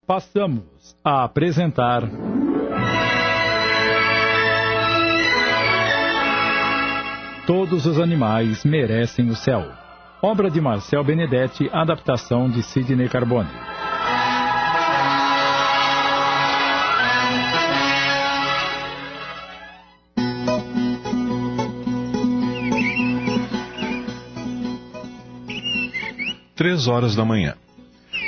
Passamos a apresentar Todos os Animais Merecem o Céu. Obra de Marcel Benedetti, adaptação de Sidney Carbone. Três horas da manhã.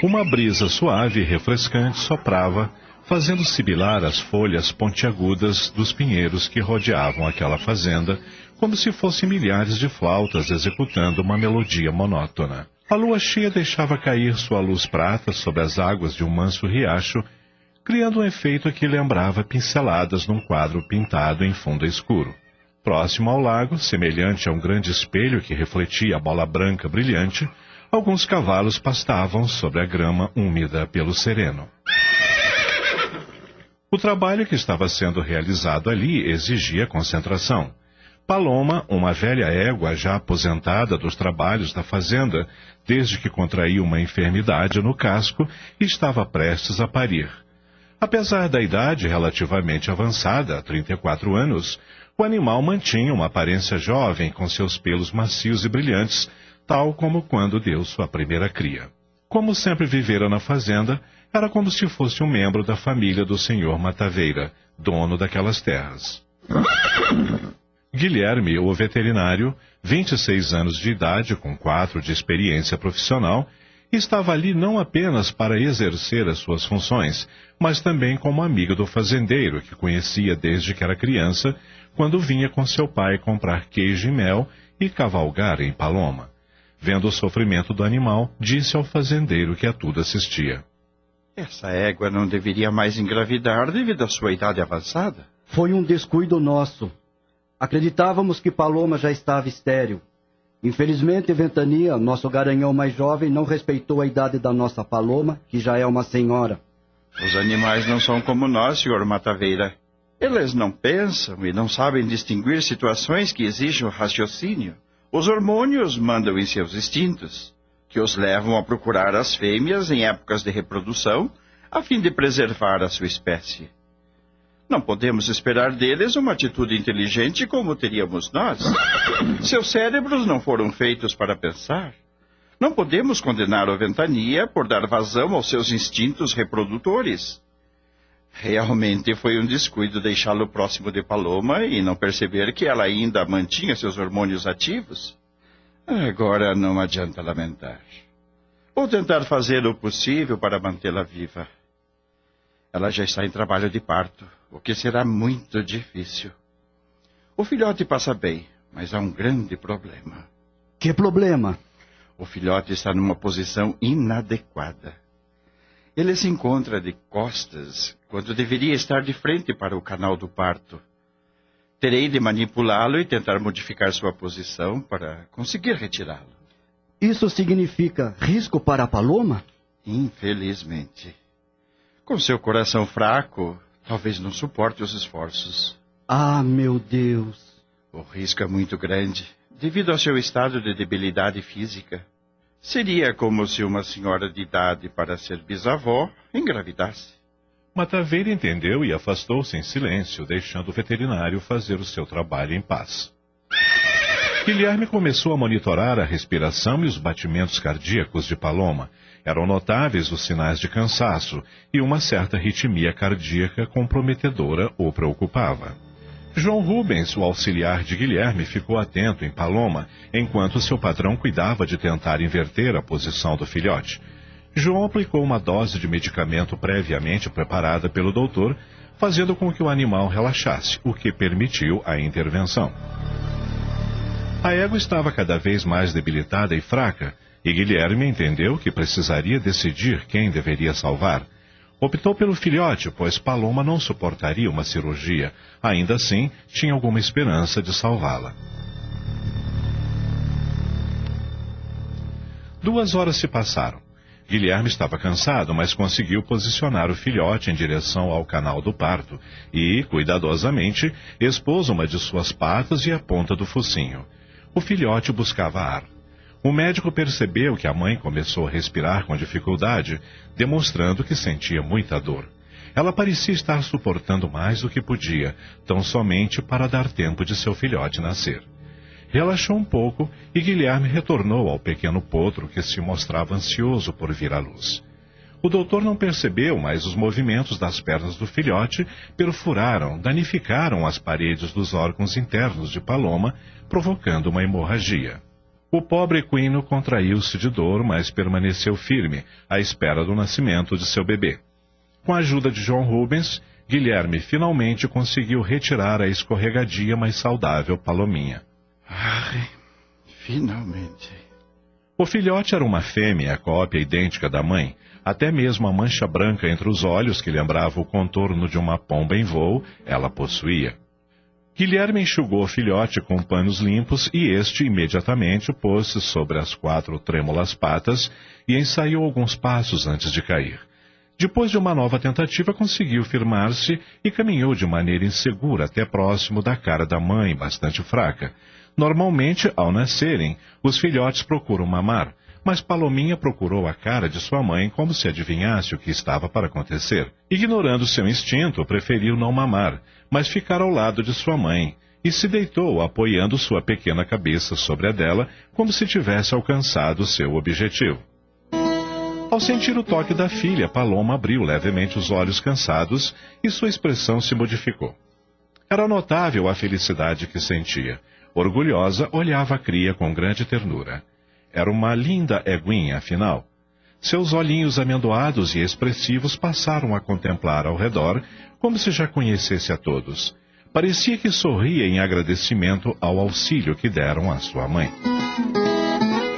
Uma brisa suave e refrescante soprava, fazendo sibilar as folhas pontiagudas dos pinheiros que rodeavam aquela fazenda, como se fossem milhares de flautas executando uma melodia monótona. A lua cheia deixava cair sua luz prata sobre as águas de um manso riacho, criando um efeito que lembrava pinceladas num quadro pintado em fundo escuro. Próximo ao lago, semelhante a um grande espelho que refletia a bola branca brilhante, alguns cavalos pastavam sobre a grama úmida pelo sereno. O trabalho que estava sendo realizado ali exigia concentração. Paloma, uma velha égua já aposentada dos trabalhos da fazenda, desde que contraiu uma enfermidade no casco, estava prestes a parir. Apesar da idade relativamente avançada, 34 anos, o animal mantinha uma aparência jovem com seus pelos macios e brilhantes, tal como quando deu sua primeira cria. Como sempre vivera na fazenda, era como se fosse um membro da família do senhor Mataveira, dono daquelas terras. Guilherme, o veterinário, 26 anos de idade, com 4 de experiência profissional, estava ali não apenas para exercer as suas funções, mas também como amigo do fazendeiro, que conhecia desde que era criança, quando vinha com seu pai comprar queijo e mel e cavalgar em Paloma. Vendo o sofrimento do animal, disse ao fazendeiro que a tudo assistia: Essa égua não deveria mais engravidar devido à sua idade avançada. Foi um descuido nosso. Acreditávamos que Paloma já estava estéril. Infelizmente, Ventania, nosso garanhão mais jovem, não respeitou a idade da nossa Paloma, que já é uma senhora. Os animais não são como nós, senhor Mataveira. Eles não pensam e não sabem distinguir situações que exigem raciocínio. Os hormônios mandam em seus instintos, que os levam a procurar as fêmeas em épocas de reprodução, a fim de preservar a sua espécie. Não podemos esperar deles uma atitude inteligente como teríamos nós. Seus cérebros não foram feitos para pensar. Não podemos condenar o Ventania por dar vazão aos seus instintos reprodutores. Realmente foi um descuido deixá-lo próximo de Paloma e não perceber que ela ainda mantinha seus hormônios ativos. Agora não adianta lamentar. Vou tentar fazer o possível para mantê-la viva. Ela já está em trabalho de parto, o que será muito difícil. O filhote passa bem, mas há um grande problema. Que problema? O filhote está numa posição inadequada. Ele se encontra de costas, quando deveria estar de frente para o canal do parto. Terei de manipulá-lo e tentar modificar sua posição para conseguir retirá-lo. Isso significa risco para a Paloma? Infelizmente. Com seu coração fraco, talvez não suporte os esforços. Ah, meu Deus! O risco é muito grande, devido ao seu estado de debilidade física. Seria como se uma senhora de idade para ser bisavó engravidasse. Mataveira entendeu e afastou-se em silêncio, deixando o veterinário fazer o seu trabalho em paz. Guilherme começou a monitorar a respiração e os batimentos cardíacos de Paloma. Eram notáveis os sinais de cansaço e uma certa arritmia cardíaca comprometedora o preocupava. João Rubens, o auxiliar de Guilherme, ficou atento em Paloma, enquanto seu patrão cuidava de tentar inverter a posição do filhote. João aplicou uma dose de medicamento previamente preparada pelo doutor, fazendo com que o animal relaxasse, o que permitiu a intervenção. A égua estava cada vez mais debilitada e fraca, e Guilherme entendeu que precisaria decidir quem deveria salvar. Optou pelo filhote, pois Paloma não suportaria uma cirurgia. Ainda assim, tinha alguma esperança de salvá-la. 2 horas se passaram. Guilherme estava cansado, mas conseguiu posicionar o filhote em direção ao canal do parto e, cuidadosamente, expôs uma de suas patas e a ponta do focinho. O filhote buscava ar. O médico percebeu que a mãe começou a respirar com dificuldade, demonstrando que sentia muita dor. Ela parecia estar suportando mais do que podia, tão somente para dar tempo de seu filhote nascer. Relaxou um pouco e Guilherme retornou ao pequeno potro que se mostrava ansioso por vir à luz. O doutor não percebeu, mas os movimentos das pernas do filhote perfuraram, danificaram as paredes dos órgãos internos de Paloma, provocando uma hemorragia. O pobre equino contraiu-se de dor, mas permaneceu firme, à espera do nascimento de seu bebê. Com a ajuda de João Rubens, Guilherme finalmente conseguiu retirar a escorregadia, mas saudável Palominha. Ai, finalmente. O filhote era uma fêmea, cópia idêntica da mãe. Até mesmo a mancha branca entre os olhos, que lembrava o contorno de uma pomba em voo, ela possuía. Guilherme enxugou o filhote com panos limpos e este imediatamente pôs-se sobre as 4 trêmulas patas e ensaiou alguns passos antes de cair. Depois de uma nova tentativa, conseguiu firmar-se e caminhou de maneira insegura até próximo da cara da mãe, bastante fraca. Normalmente, ao nascerem, os filhotes procuram mamar, mas Palominha procurou a cara de sua mãe como se adivinhasse o que estava para acontecer. Ignorando seu instinto, preferiu não mamar, mas ficar ao lado de sua mãe, e se deitou apoiando sua pequena cabeça sobre a dela, como se tivesse alcançado seu objetivo. Ao sentir o toque da filha, Paloma abriu levemente os olhos cansados e sua expressão se modificou. Era notável a felicidade que sentia. Orgulhosa, olhava a cria com grande ternura. Era uma linda eguinha, afinal. Seus olhinhos amendoados e expressivos passaram a contemplar ao redor, como se já conhecesse a todos. Parecia que sorria em agradecimento ao auxílio que deram à sua mãe.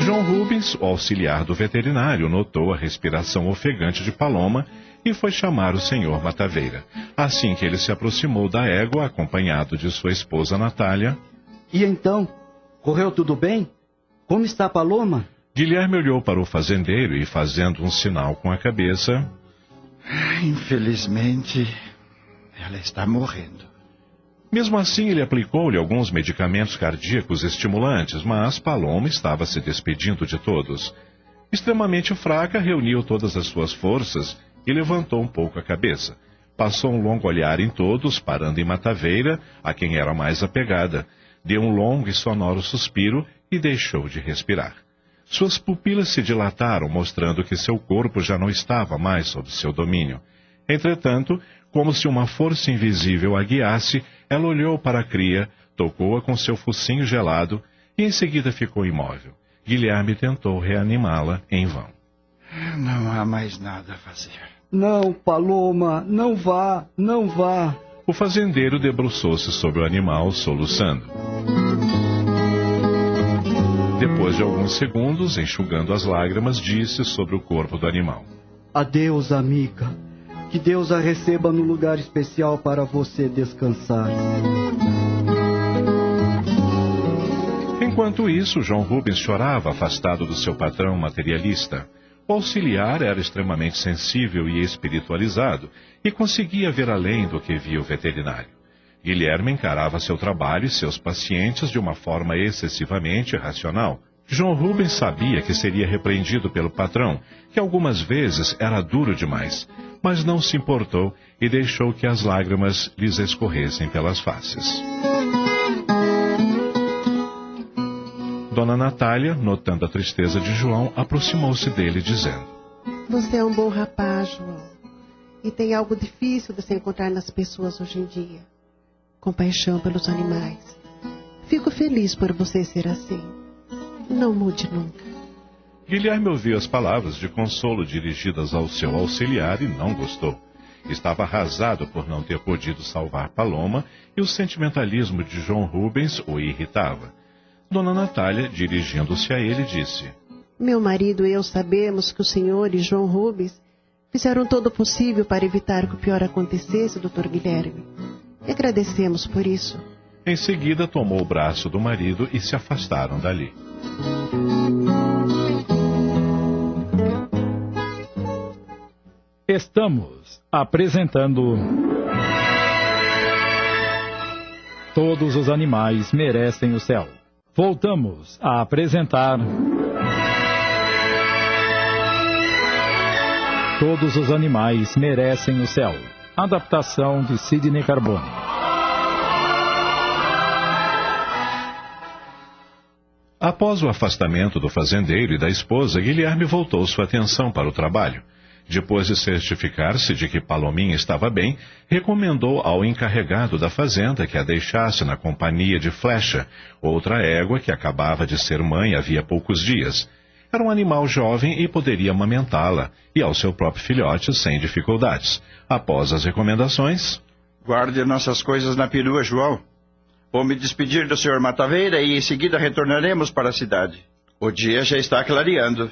João Rubens, o auxiliar do veterinário, notou a respiração ofegante de Paloma e foi chamar o senhor Mataveira. Assim que ele se aproximou da égua, acompanhado de sua esposa Natália... E então? Correu tudo bem? Como está a Paloma? Guilherme olhou para o fazendeiro e, fazendo um sinal com a cabeça... Infelizmente, ela está morrendo. Mesmo assim, ele aplicou-lhe alguns medicamentos cardíacos estimulantes, mas Paloma estava se despedindo de todos. Extremamente fraca, reuniu todas as suas forças e levantou um pouco a cabeça. Passou um longo olhar em todos, parando em Mataveira, a quem era mais apegada. Deu um longo e sonoro suspiro e deixou de respirar. Suas pupilas se dilataram, mostrando que seu corpo já não estava mais sob seu domínio. Entretanto, como se uma força invisível a guiasse, ela olhou para a cria, tocou-a com seu focinho gelado e em seguida ficou imóvel. Guilherme tentou reanimá-la em vão. Não há mais nada a fazer. Não, Paloma, não vá, não vá. O fazendeiro debruçou-se sobre o animal, soluçando. Depois de alguns segundos, enxugando as lágrimas, disse sobre o corpo do animal. Adeus, amiga. Que Deus a receba no lugar especial para você descansar. Enquanto isso, João Rubens chorava, afastado do seu patrão materialista. O auxiliar era extremamente sensível e espiritualizado, e conseguia ver além do que via o veterinário. Guilherme encarava seu trabalho e seus pacientes de uma forma excessivamente racional. João Rubens sabia que seria repreendido pelo patrão, que algumas vezes era duro demais, mas não se importou e deixou que as lágrimas lhes escorressem pelas faces. Dona Natália, notando a tristeza de João, aproximou-se dele, dizendo: Você é um bom rapaz, João, e tem algo difícil de se encontrar nas pessoas hoje em dia. Compaixão pelos animais. Fico feliz por você ser assim. Não mude nunca. Guilherme ouviu as palavras de consolo dirigidas ao seu auxiliar e não gostou. Estava arrasado por não ter podido salvar Paloma e o sentimentalismo de João Rubens o irritava. Dona Natália, dirigindo-se a ele, disse: Meu marido e eu sabemos que o senhor e João Rubens fizeram todo o possível para evitar que o pior acontecesse, Dr. Guilherme. E agradecemos por isso. Em seguida, tomou o braço do marido e se afastaram dali. Estamos apresentando Todos os Animais Merecem o Céu. Voltamos a apresentar Todos os animais merecem o céu. Adaptação de Sidney Carbone. Após o afastamento do fazendeiro e da esposa, Guilherme voltou sua atenção para o trabalho. Depois de certificar-se de que Palominha estava bem, recomendou ao encarregado da fazenda que a deixasse na companhia de Flecha, outra égua que acabava de ser mãe havia poucos dias. Era um animal jovem e poderia amamentá-la, e ao seu próprio filhote sem dificuldades. Após as recomendações... Guarde nossas coisas na perua, João. Vou me despedir do Sr. Mataveira e em seguida retornaremos para a cidade. O dia já está clareando.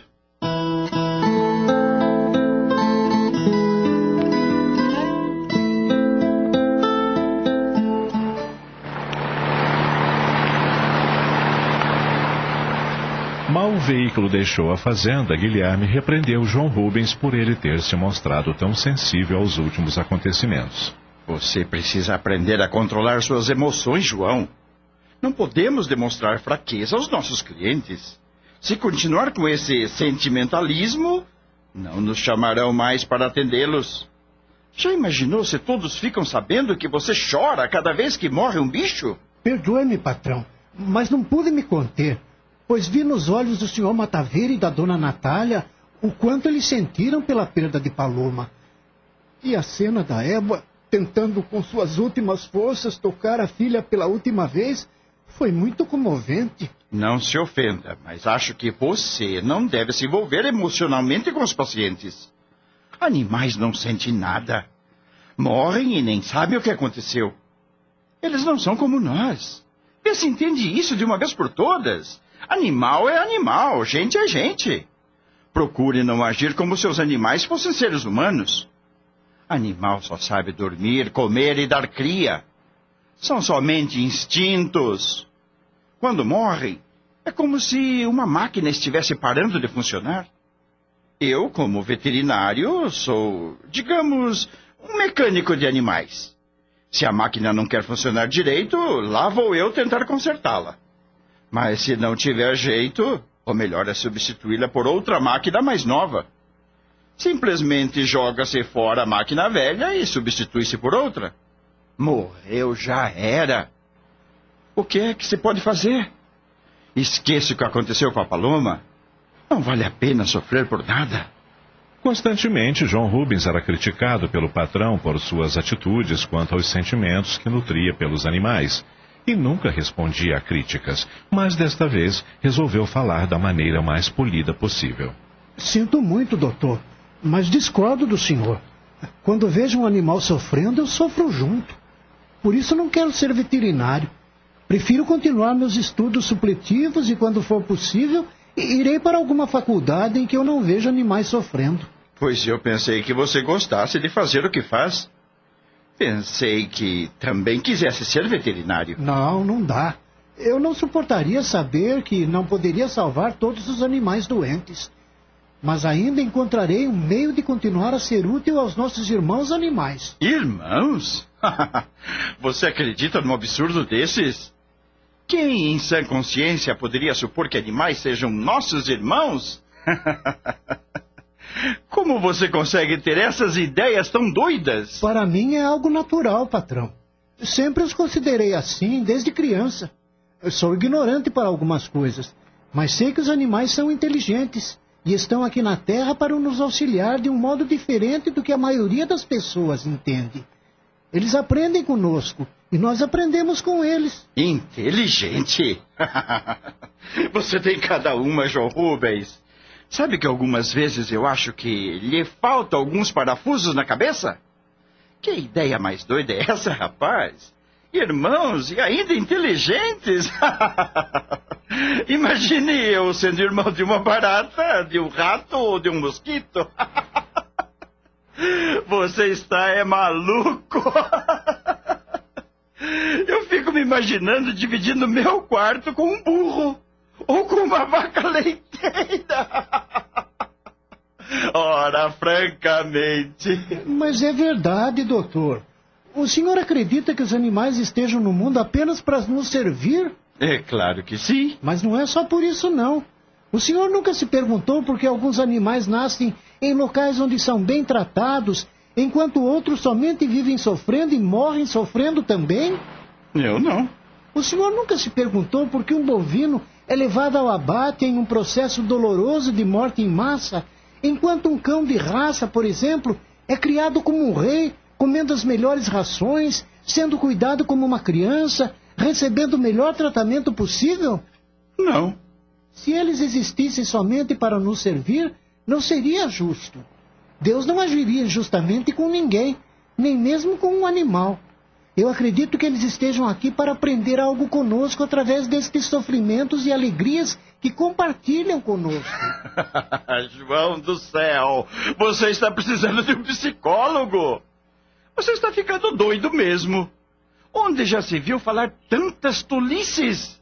Mal o veículo deixou a fazenda, Guilherme repreendeu João Rubens por ele ter se mostrado tão sensível aos últimos acontecimentos. Você precisa aprender a controlar suas emoções, João. Não podemos demonstrar fraqueza aos nossos clientes. Se continuar com esse sentimentalismo, não nos chamarão mais para atendê-los. Já imaginou se todos ficam sabendo que você chora cada vez que morre um bicho? Perdoe-me, patrão, mas não pude me conter, pois vi nos olhos do Sr. Mataveira e da Dona Natália o quanto eles sentiram pela perda de Paloma. E a cena da égua, tentando com suas últimas forças tocar a filha pela última vez, foi muito comovente. Não se ofenda, mas acho que você não deve se envolver emocionalmente com os pacientes. Animais não sentem nada. Morrem e nem sabem o que aconteceu. Eles não são como nós. Vê se entende isso de uma vez por todas. Animal é animal, gente é gente. Procure não agir como se os animais fossem seres humanos. Animal só sabe dormir, comer e dar cria. São somente instintos. Quando morrem, é como se uma máquina estivesse parando de funcionar. Eu, como veterinário, sou, digamos, um mecânico de animais. Se a máquina não quer funcionar direito, lá vou eu tentar consertá-la. Mas se não tiver jeito, o melhor é substituí-la por outra máquina mais nova. Simplesmente joga-se fora a máquina velha e substitui-se por outra. Morreu, já era. O que é que se pode fazer? Esqueça o que aconteceu com a Paloma. Não vale a pena sofrer por nada. Constantemente, João Rubens era criticado pelo patrão por suas atitudes quanto aos sentimentos que nutria pelos animais. E nunca respondia a críticas, mas desta vez resolveu falar da maneira mais polida possível. Sinto muito, doutor, mas discordo do senhor. Quando vejo um animal sofrendo, eu sofro junto. Por isso não quero ser veterinário. Prefiro continuar meus estudos supletivos e, quando for possível, irei para alguma faculdade em que eu não veja animais sofrendo. Pois eu pensei que você gostasse de fazer o que faz. Pensei que também quisesse ser veterinário. Não, não dá. Eu não suportaria saber que não poderia salvar todos os animais doentes. Mas ainda encontrarei um meio de continuar a ser útil aos nossos irmãos animais. Irmãos? Você acredita num absurdo desses? Quem em sã consciência poderia supor que animais sejam nossos irmãos? Como você consegue ter essas ideias tão doidas? Para mim é algo natural, patrão. Sempre os considerei assim desde criança. Eu sou ignorante para algumas coisas, mas sei que os animais são inteligentes e estão aqui na Terra para nos auxiliar de um modo diferente do que a maioria das pessoas entende. Eles aprendem conosco e nós aprendemos com eles. Inteligente? Você tem cada uma, João Rubens. Sabe que algumas vezes eu acho que lhe faltam alguns parafusos na cabeça? Que ideia mais doida é essa, rapaz? Irmãos e ainda inteligentes? Imagine eu sendo irmão de uma barata, de um rato ou de um mosquito. Você está maluco. Eu fico me imaginando dividindo meu quarto com um burro. Ou com uma vaca leiteira. Ora, francamente. Mas é verdade, doutor. O senhor acredita que os animais estejam no mundo apenas para nos servir? É claro que sim. Mas não é só por isso, não. O senhor nunca se perguntou por que alguns animais nascem em locais onde são bem tratados, enquanto outros somente vivem sofrendo e morrem sofrendo também? Eu não. O senhor nunca se perguntou por que um bovino é levado ao abate em um processo doloroso de morte em massa, enquanto um cão de raça, por exemplo, é criado como um rei, comendo as melhores rações, sendo cuidado como uma criança, recebendo o melhor tratamento possível? Não. Se eles existissem somente para nos servir, não seria justo. Deus não agiria injustamente com ninguém, nem mesmo com um animal. Eu acredito que eles estejam aqui para aprender algo conosco através destes sofrimentos e alegrias que compartilham conosco. João do céu, você está precisando de um psicólogo. Você está ficando doido mesmo. Onde já se viu falar tantas tolices?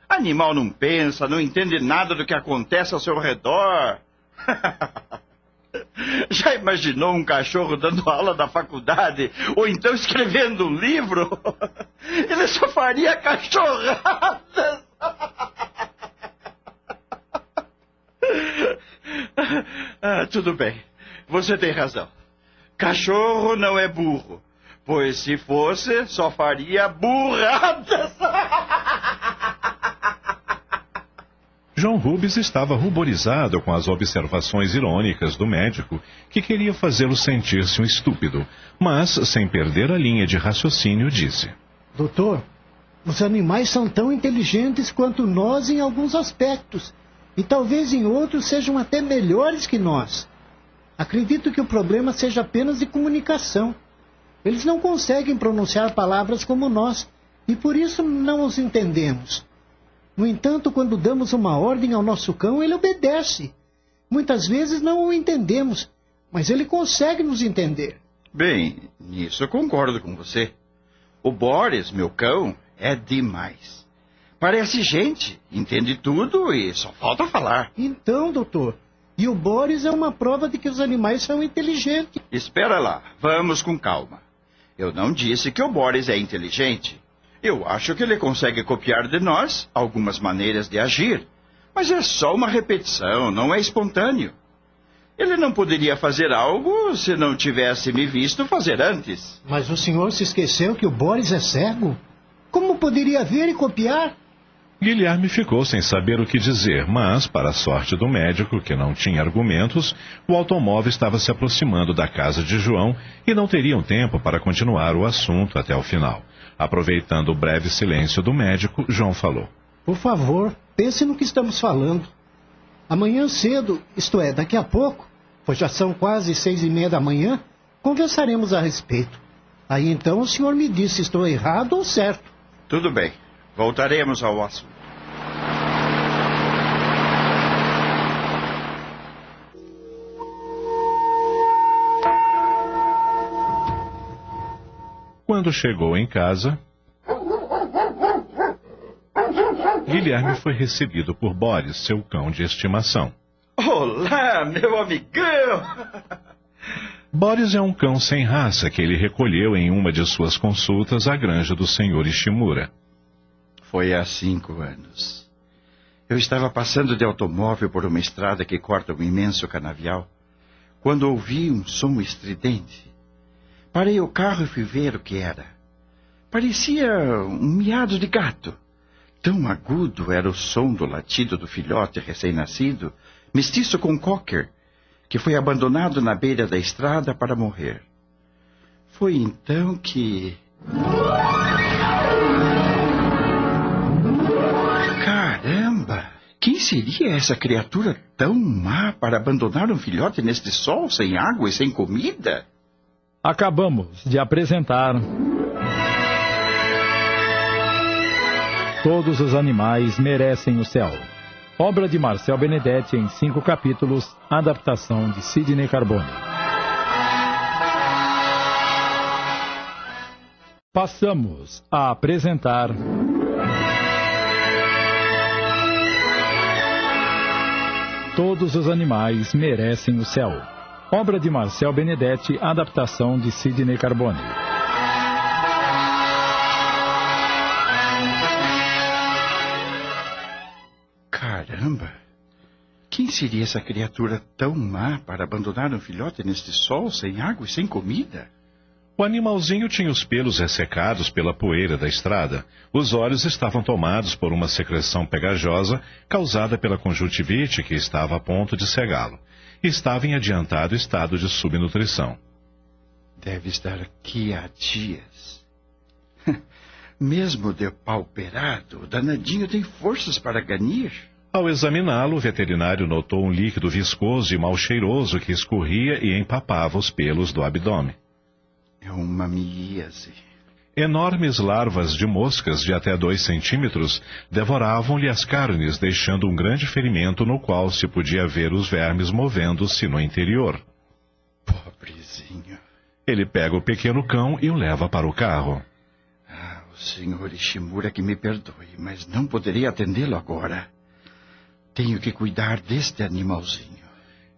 Animal não pensa, não entende nada do que acontece ao seu redor. Já imaginou um cachorro dando aula na faculdade, ou então escrevendo um livro? Ele só faria cachorradas. Tudo bem, você tem razão. Cachorro não é burro, pois se fosse, só faria burradas. João Rubens estava ruborizado com as observações irônicas do médico, que queria fazê-lo sentir-se um estúpido, mas, sem perder a linha de raciocínio, disse: Doutor, os animais são tão inteligentes quanto nós em alguns aspectos, e talvez em outros sejam até melhores que nós. Acredito que o problema seja apenas de comunicação. Eles não conseguem pronunciar palavras como nós, e por isso não os entendemos. No entanto, quando damos uma ordem ao nosso cão, ele obedece. Muitas vezes não o entendemos, mas ele consegue nos entender. Bem, nisso eu concordo com você. O Boris, meu cão, é demais. Parece gente, entende tudo e só falta falar. Então, doutor, e o Boris é uma prova de que os animais são inteligentes. Espera lá, vamos com calma. Eu não disse que o Boris é inteligente. Eu acho que ele consegue copiar de nós algumas maneiras de agir, mas é só uma repetição, não é espontâneo. Ele não poderia fazer algo se não tivesse me visto fazer antes. Mas o senhor se esqueceu que o Boris é cego? Como poderia ver e copiar? Guilherme ficou sem saber o que dizer, mas, para a sorte do médico, que não tinha argumentos, o automóvel estava se aproximando da casa de João e não teriam tempo para continuar o assunto até o final. Aproveitando o breve silêncio do médico, João falou: Por favor, pense no que estamos falando. Amanhã cedo, isto é, daqui a pouco, pois já são quase 6:30 da manhã, conversaremos a respeito. Aí então o senhor me diz se estou errado ou certo. Tudo bem, voltaremos ao assunto. Quando chegou em casa, Guilherme foi recebido por Boris, seu cão de estimação. Olá, meu amigão! Boris é um cão sem raça que ele recolheu em uma de suas consultas à granja do Sr. Ishimura. Foi há 5 anos. Eu estava passando de automóvel por uma estrada que corta um imenso canavial, quando ouvi um som estridente. Parei o carro e fui ver o que era. Parecia um miado de gato. Tão agudo era o som do latido do filhote recém-nascido, mestiço com cocker, que foi abandonado na beira da estrada para morrer. Foi então que... Caramba! Quem seria essa criatura tão má para abandonar um filhote neste sol, sem água e sem comida? Acabamos de apresentar Todos os Animais Merecem o Céu. Obra de Marcel Benedetti em 5 capítulos, adaptação de Sidney Carbone. Passamos a apresentar Todos os Animais Merecem o Céu. Obra de Marcel Benedetti, adaptação de Sidney Carbone. Caramba! Quem seria essa criatura tão má para abandonar um filhote neste sol, sem água e sem comida? O animalzinho tinha os pelos ressecados pela poeira da estrada. Os olhos estavam tomados por uma secreção pegajosa causada pela conjuntivite que estava a ponto de cegá-lo. Estava em adiantado estado de subnutrição. Deve estar aqui há dias. Mesmo depauperado, o danadinho tem forças para ganir. Ao examiná-lo, o veterinário notou um líquido viscoso e mal cheiroso que escorria e empapava os pelos do abdômen. É uma miíase. Enormes larvas de moscas de até 2 centímetros devoravam-lhe as carnes, deixando um grande ferimento no qual se podia ver os vermes movendo-se no interior. Pobrezinho. Ele pega o pequeno cão e o leva para o carro. O senhor Ishimura que me perdoe, mas não poderei atendê-lo agora. Tenho que cuidar deste animalzinho.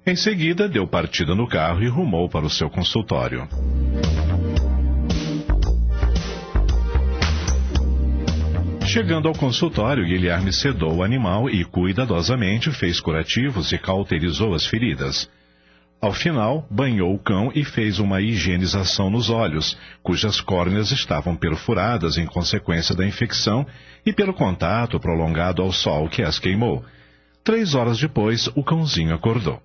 Em seguida, deu partida no carro e rumou para o seu consultório. Chegando ao consultório, Guilherme sedou o animal e, cuidadosamente, fez curativos e cauterizou as feridas. Ao final, banhou o cão e fez uma higienização nos olhos, cujas córneas estavam perfuradas em consequência da infecção e pelo contato prolongado ao sol que as queimou. 3 horas depois, o cãozinho acordou.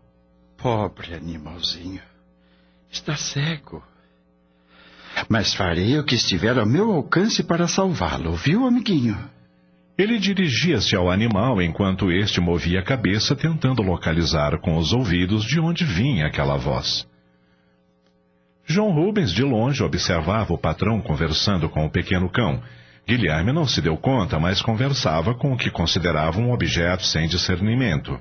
Pobre animalzinho. Está cego. Mas farei o que estiver ao meu alcance para salvá-lo, viu, amiguinho? Ele dirigia-se ao animal enquanto este movia a cabeça tentando localizar com os ouvidos de onde vinha aquela voz. João Rubens, de longe, observava o patrão conversando com o pequeno cão. Guilherme não se deu conta, mas conversava com o que considerava um objeto sem discernimento.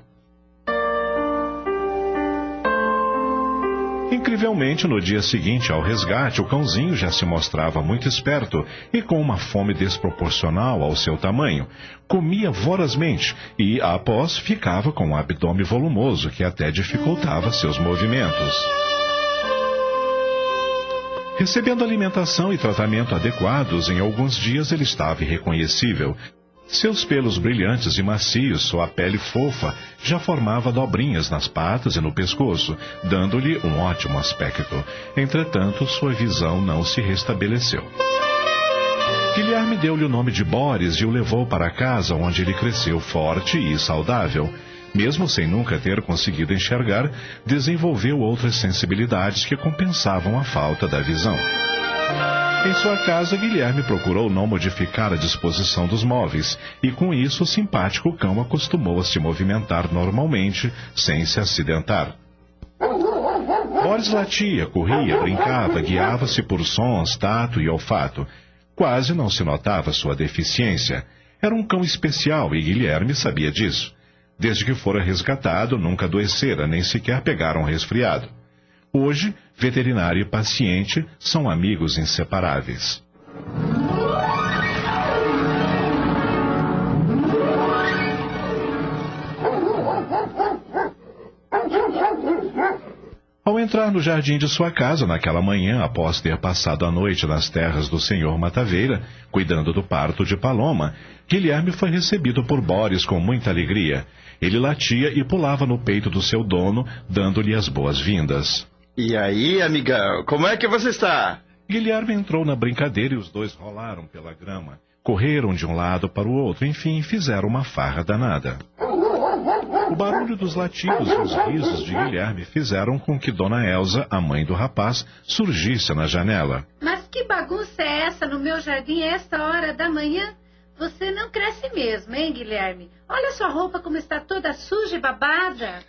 Incrivelmente, no dia seguinte ao resgate, o cãozinho já se mostrava muito esperto e com uma fome desproporcional ao seu tamanho. Comia vorazmente e, após, ficava com um abdômen volumoso que até dificultava seus movimentos. Recebendo alimentação e tratamento adequados, em alguns dias ele estava irreconhecível. Seus pelos brilhantes e macios, sua pele fofa, já formava dobrinhas nas patas e no pescoço, dando-lhe um ótimo aspecto. Entretanto, sua visão não se restabeleceu. Guilherme deu-lhe o nome de Boris e o levou para casa, onde ele cresceu forte e saudável. Mesmo sem nunca ter conseguido enxergar, desenvolveu outras sensibilidades que compensavam a falta da visão. Em sua casa, Guilherme procurou não modificar a disposição dos móveis, e com isso o simpático cão acostumou a se movimentar normalmente, sem se acidentar. Boris latia, corria, brincava, guiava-se por sons, tato e olfato. Quase não se notava sua deficiência. Era um cão especial e Guilherme sabia disso. Desde que fora resgatado, nunca adoecera, nem sequer pegara um resfriado. Hoje, veterinário e paciente são amigos inseparáveis. Ao entrar no jardim de sua casa naquela manhã, após ter passado a noite nas terras do senhor Mataveira, cuidando do parto de Paloma, Guilherme foi recebido por Boris com muita alegria. Ele latia e pulava no peito do seu dono, dando-lhe as boas-vindas. E aí, amigão, como é que você está? Guilherme entrou na brincadeira e os dois rolaram pela grama. Correram de um lado para o outro, enfim, fizeram uma farra danada. O barulho dos latidos e os risos de Guilherme fizeram com que Dona Elza, a mãe do rapaz, surgisse na janela. Mas que bagunça é essa no meu jardim a esta hora da manhã? Você não cresce mesmo, hein, Guilherme? Olha sua roupa como está toda suja e babada.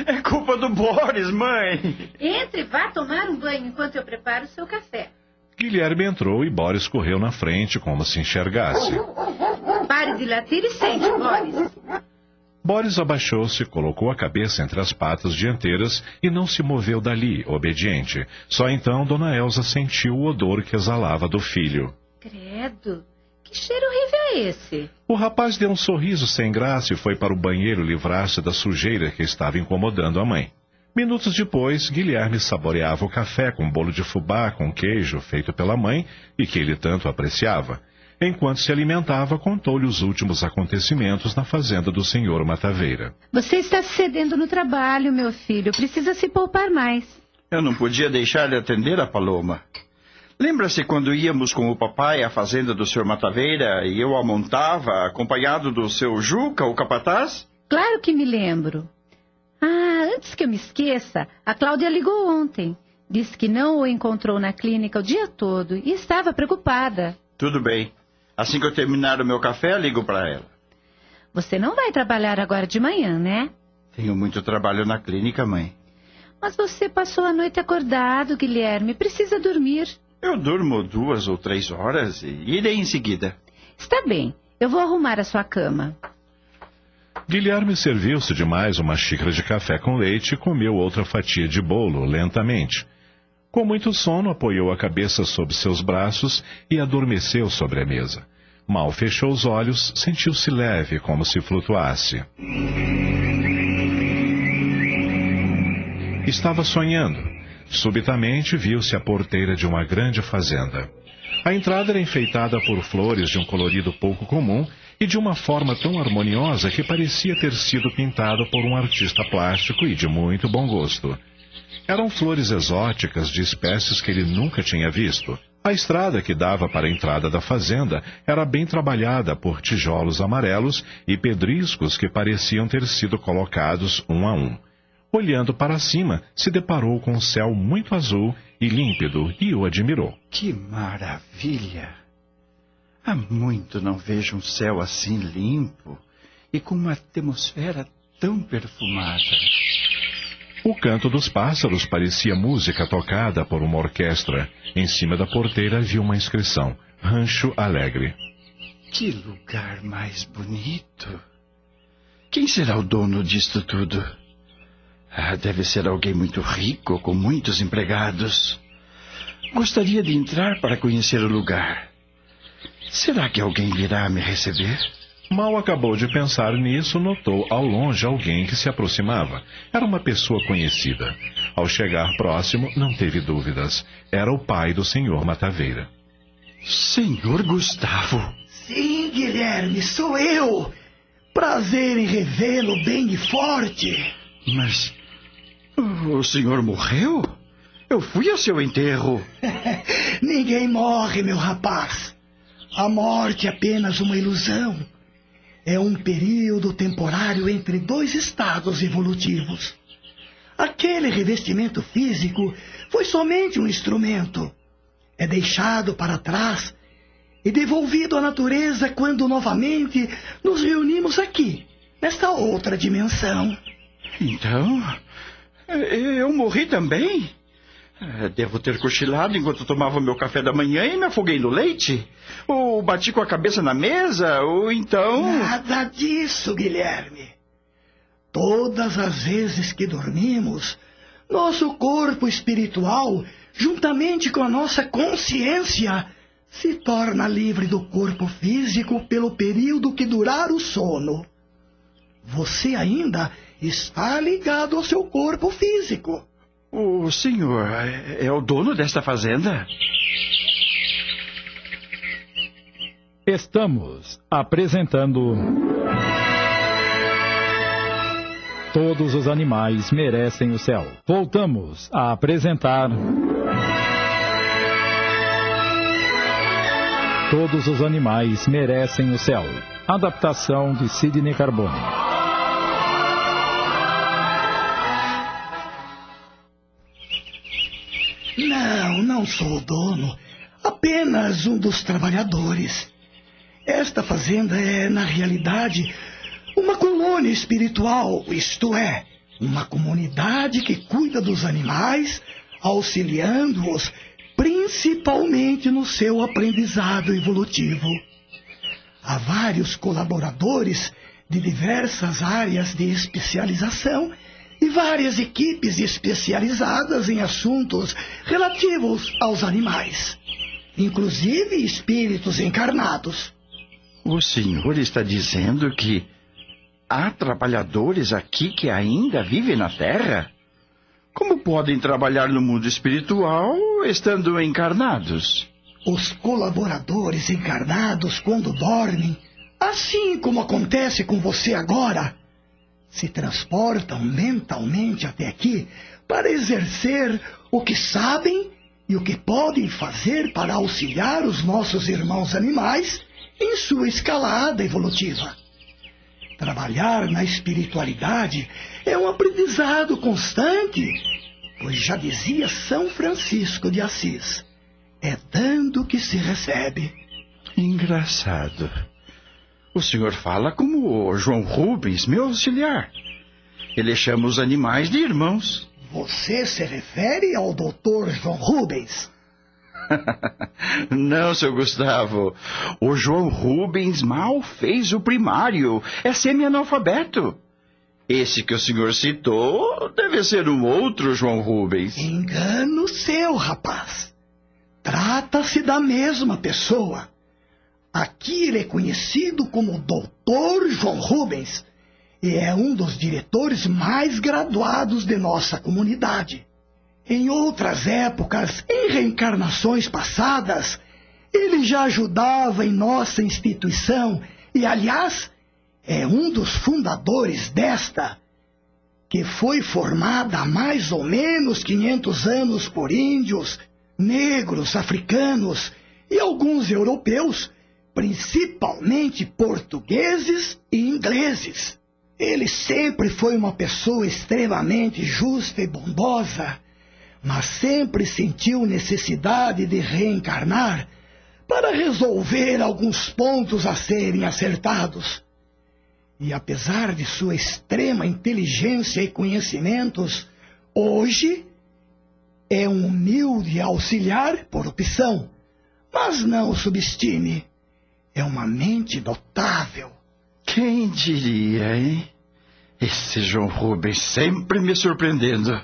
É culpa do Boris, mãe. Entre e vá tomar um banho enquanto eu preparo o seu café. Guilherme entrou e Boris correu na frente como se enxergasse. Pare de latir e sente, Boris. Boris abaixou-se, colocou a cabeça entre as patas dianteiras e não se moveu dali, obediente. Só então Dona Elza sentiu o odor que exalava do filho. Credo, que cheiro horrível é esse? O rapaz deu um sorriso sem graça e foi para o banheiro livrar-se da sujeira que estava incomodando a mãe. Minutos depois, Guilherme saboreava o café com bolo de fubá com queijo feito pela mãe e que ele tanto apreciava. Enquanto se alimentava, contou-lhe os últimos acontecimentos na fazenda do senhor Mataveira. Você está se cedendo no trabalho, meu filho. Precisa se poupar mais. Eu não podia deixar de atender a Paloma. Lembra-se quando íamos com o papai à fazenda do senhor Mataveira e eu a montava, acompanhado do seu Juca, o capataz? Claro que me lembro. Antes que eu me esqueça, a Cláudia ligou ontem. Disse que não o encontrou na clínica o dia todo e estava preocupada. Tudo bem. Assim que eu terminar o meu café, ligo para ela. Você não vai trabalhar agora de manhã, né? Tenho muito trabalho na clínica, mãe. Mas você passou a noite acordado, Guilherme. Precisa dormir. Eu durmo 2 ou 3 horas e irei em seguida. Está bem. Eu vou arrumar a sua cama. Guilherme serviu-se de mais uma xícara de café com leite e comeu outra fatia de bolo lentamente. Com muito sono, apoiou a cabeça sob seus braços e adormeceu sobre a mesa. Mal fechou os olhos, sentiu-se leve, como se flutuasse. Estava sonhando. Subitamente viu-se a porteira de uma grande fazenda. A entrada era enfeitada por flores de um colorido pouco comum e de uma forma tão harmoniosa que parecia ter sido pintada por um artista plástico e de muito bom gosto. Eram flores exóticas de espécies que ele nunca tinha visto. A estrada que dava para a entrada da fazenda era bem trabalhada por tijolos amarelos e pedriscos que pareciam ter sido colocados um a um. Olhando para cima, se deparou com um céu muito azul e límpido e o admirou. Que maravilha! Há muito não vejo um céu assim limpo e com uma atmosfera tão perfumada. O canto dos pássaros parecia música tocada por uma orquestra. Em cima da porteira havia uma inscrição: Rancho Alegre. Que lugar mais bonito! Quem será o dono disto tudo? Deve ser alguém muito rico, com muitos empregados. Gostaria de entrar para conhecer o lugar. Será que alguém virá me receber? Mal acabou de pensar nisso, notou ao longe alguém que se aproximava. Era uma pessoa conhecida. Ao chegar próximo, não teve dúvidas. Era o pai do senhor Mataveira. Senhor Gustavo? Sim, Guilherme, sou eu. Prazer em revê-lo bem e forte. Mas o senhor morreu? Eu fui ao seu enterro. Ninguém morre, meu rapaz. A morte é apenas uma ilusão. É um período temporário entre 2 estados evolutivos. Aquele revestimento físico foi somente um instrumento. É deixado para trás e devolvido à natureza quando novamente nos reunimos aqui, nesta outra dimensão. Então, eu morri também? Devo ter cochilado enquanto tomava meu café da manhã e me afoguei no leite? Ou bati com a cabeça na mesa? Ou então... Nada disso, Guilherme. Todas as vezes que dormimos, nosso corpo espiritual, juntamente com a nossa consciência, se torna livre do corpo físico pelo período que durar o sono. Você ainda está ligado ao seu corpo físico. O senhor é o dono desta fazenda? Estamos apresentando... Todos os animais merecem o céu. Voltamos a apresentar... Todos os animais merecem o céu. Adaptação de Sidney Carbone. Não sou o dono, apenas um dos trabalhadores. Esta fazenda é, na realidade, uma colônia espiritual, isto é, uma comunidade que cuida dos animais, auxiliando-os principalmente no seu aprendizado evolutivo. Há vários colaboradores de diversas áreas de especialização e várias equipes especializadas em assuntos relativos aos animais, inclusive espíritos encarnados. O senhor está dizendo que há trabalhadores aqui que ainda vivem na Terra? Como podem trabalhar no mundo espiritual estando encarnados? Os colaboradores encarnados, quando dormem, assim como acontece com você agora, se transportam mentalmente até aqui para exercer o que sabem e o que podem fazer para auxiliar os nossos irmãos animais em sua escalada evolutiva. Trabalhar na espiritualidade é um aprendizado constante, pois já dizia São Francisco de Assis, é dando que se recebe. Engraçado. O senhor fala como o João Rubens, meu auxiliar. Ele chama os animais de irmãos. Você se refere ao Dr. João Rubens? Não, seu Gustavo. O João Rubens mal fez o primário. É semi-analfabeto. Esse que o senhor citou deve ser um outro João Rubens. Engano seu, rapaz. Trata-se da mesma pessoa. Aqui ele é conhecido como Dr. João Rubens e é um dos diretores mais graduados de nossa comunidade. Em outras épocas, em reencarnações passadas, ele já ajudava em nossa instituição e, aliás, é um dos fundadores desta, que foi formada há mais ou menos 500 anos por índios, negros, africanos e alguns europeus, principalmente portugueses e ingleses. Ele sempre foi uma pessoa extremamente justa e bondosa, mas sempre sentiu necessidade de reencarnar para resolver alguns pontos a serem acertados. E apesar de sua extrema inteligência e conhecimentos, hoje é um humilde auxiliar por opção, mas não o subestime. É uma mente notável. Quem diria, hein? Esse João Rubens sempre me surpreendendo.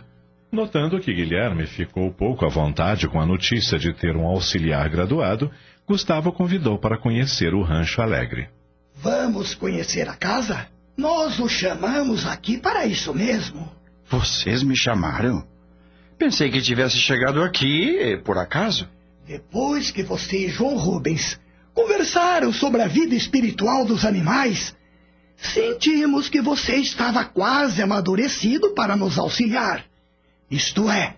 Notando que Guilherme ficou pouco à vontade com a notícia de ter um auxiliar graduado, Gustavo convidou para conhecer o Rancho Alegre. Vamos conhecer a casa? Nós o chamamos aqui para isso mesmo. Vocês me chamaram? Pensei que tivesse chegado aqui, por acaso. Depois que você e João Rubens conversaram sobre a vida espiritual dos animais, sentimos que você estava quase amadurecido para nos auxiliar. Isto é,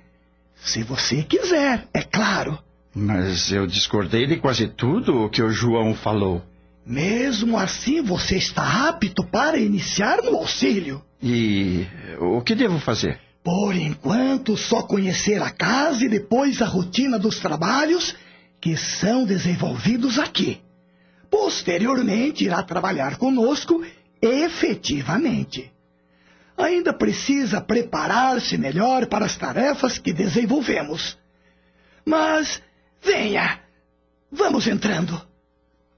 se você quiser, é claro. Mas eu discordei de quase tudo o que o João falou. Mesmo assim, você está apto para iniciar no auxílio. E o que devo fazer? Por enquanto, só conhecer a casa e depois a rotina dos trabalhos que são desenvolvidos aqui. Posteriormente, irá trabalhar conosco efetivamente. Ainda precisa preparar-se melhor para as tarefas que desenvolvemos. Mas, venha, vamos entrando.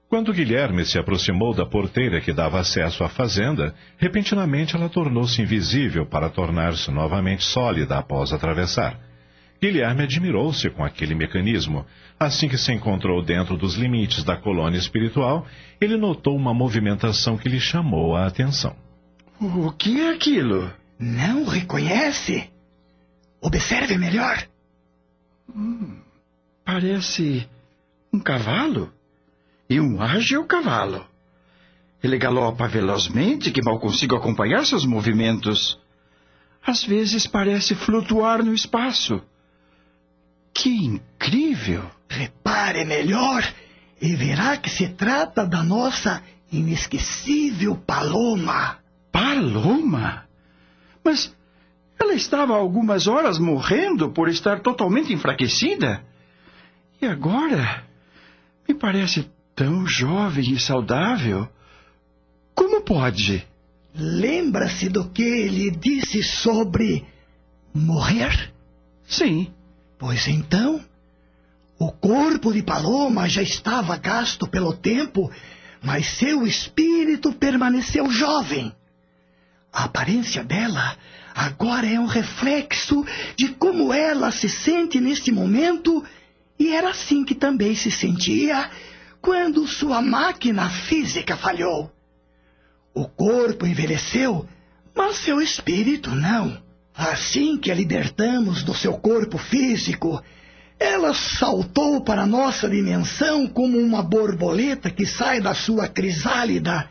Quando Guilherme se aproximou da porteira que dava acesso à fazenda, repentinamente ela tornou-se invisível para tornar-se novamente sólida após atravessar. Guilherme admirou-se com aquele mecanismo. Assim que se encontrou dentro dos limites da colônia espiritual, ele notou uma movimentação que lhe chamou a atenção. O que é aquilo? Não reconhece? Observe melhor. Parece um cavalo. E um ágil cavalo. Ele galopa velozmente que mal consigo acompanhar seus movimentos. Às vezes parece flutuar no espaço. Que incrível! Repare melhor e verá que se trata da nossa inesquecível Paloma. Paloma? Mas ela estava há algumas horas morrendo por estar totalmente enfraquecida. E agora me parece tão jovem e saudável. Como pode? Lembra-se do que ele disse sobre morrer? Sim. Pois então, o corpo de Paloma já estava gasto pelo tempo, mas seu espírito permaneceu jovem. A aparência dela agora é um reflexo de como ela se sente neste momento, e era assim que também se sentia quando sua máquina física falhou. O corpo envelheceu, mas seu espírito não. Assim que a libertamos do seu corpo físico, Ela saltou para a nossa dimensão como uma borboleta que sai da sua crisálida,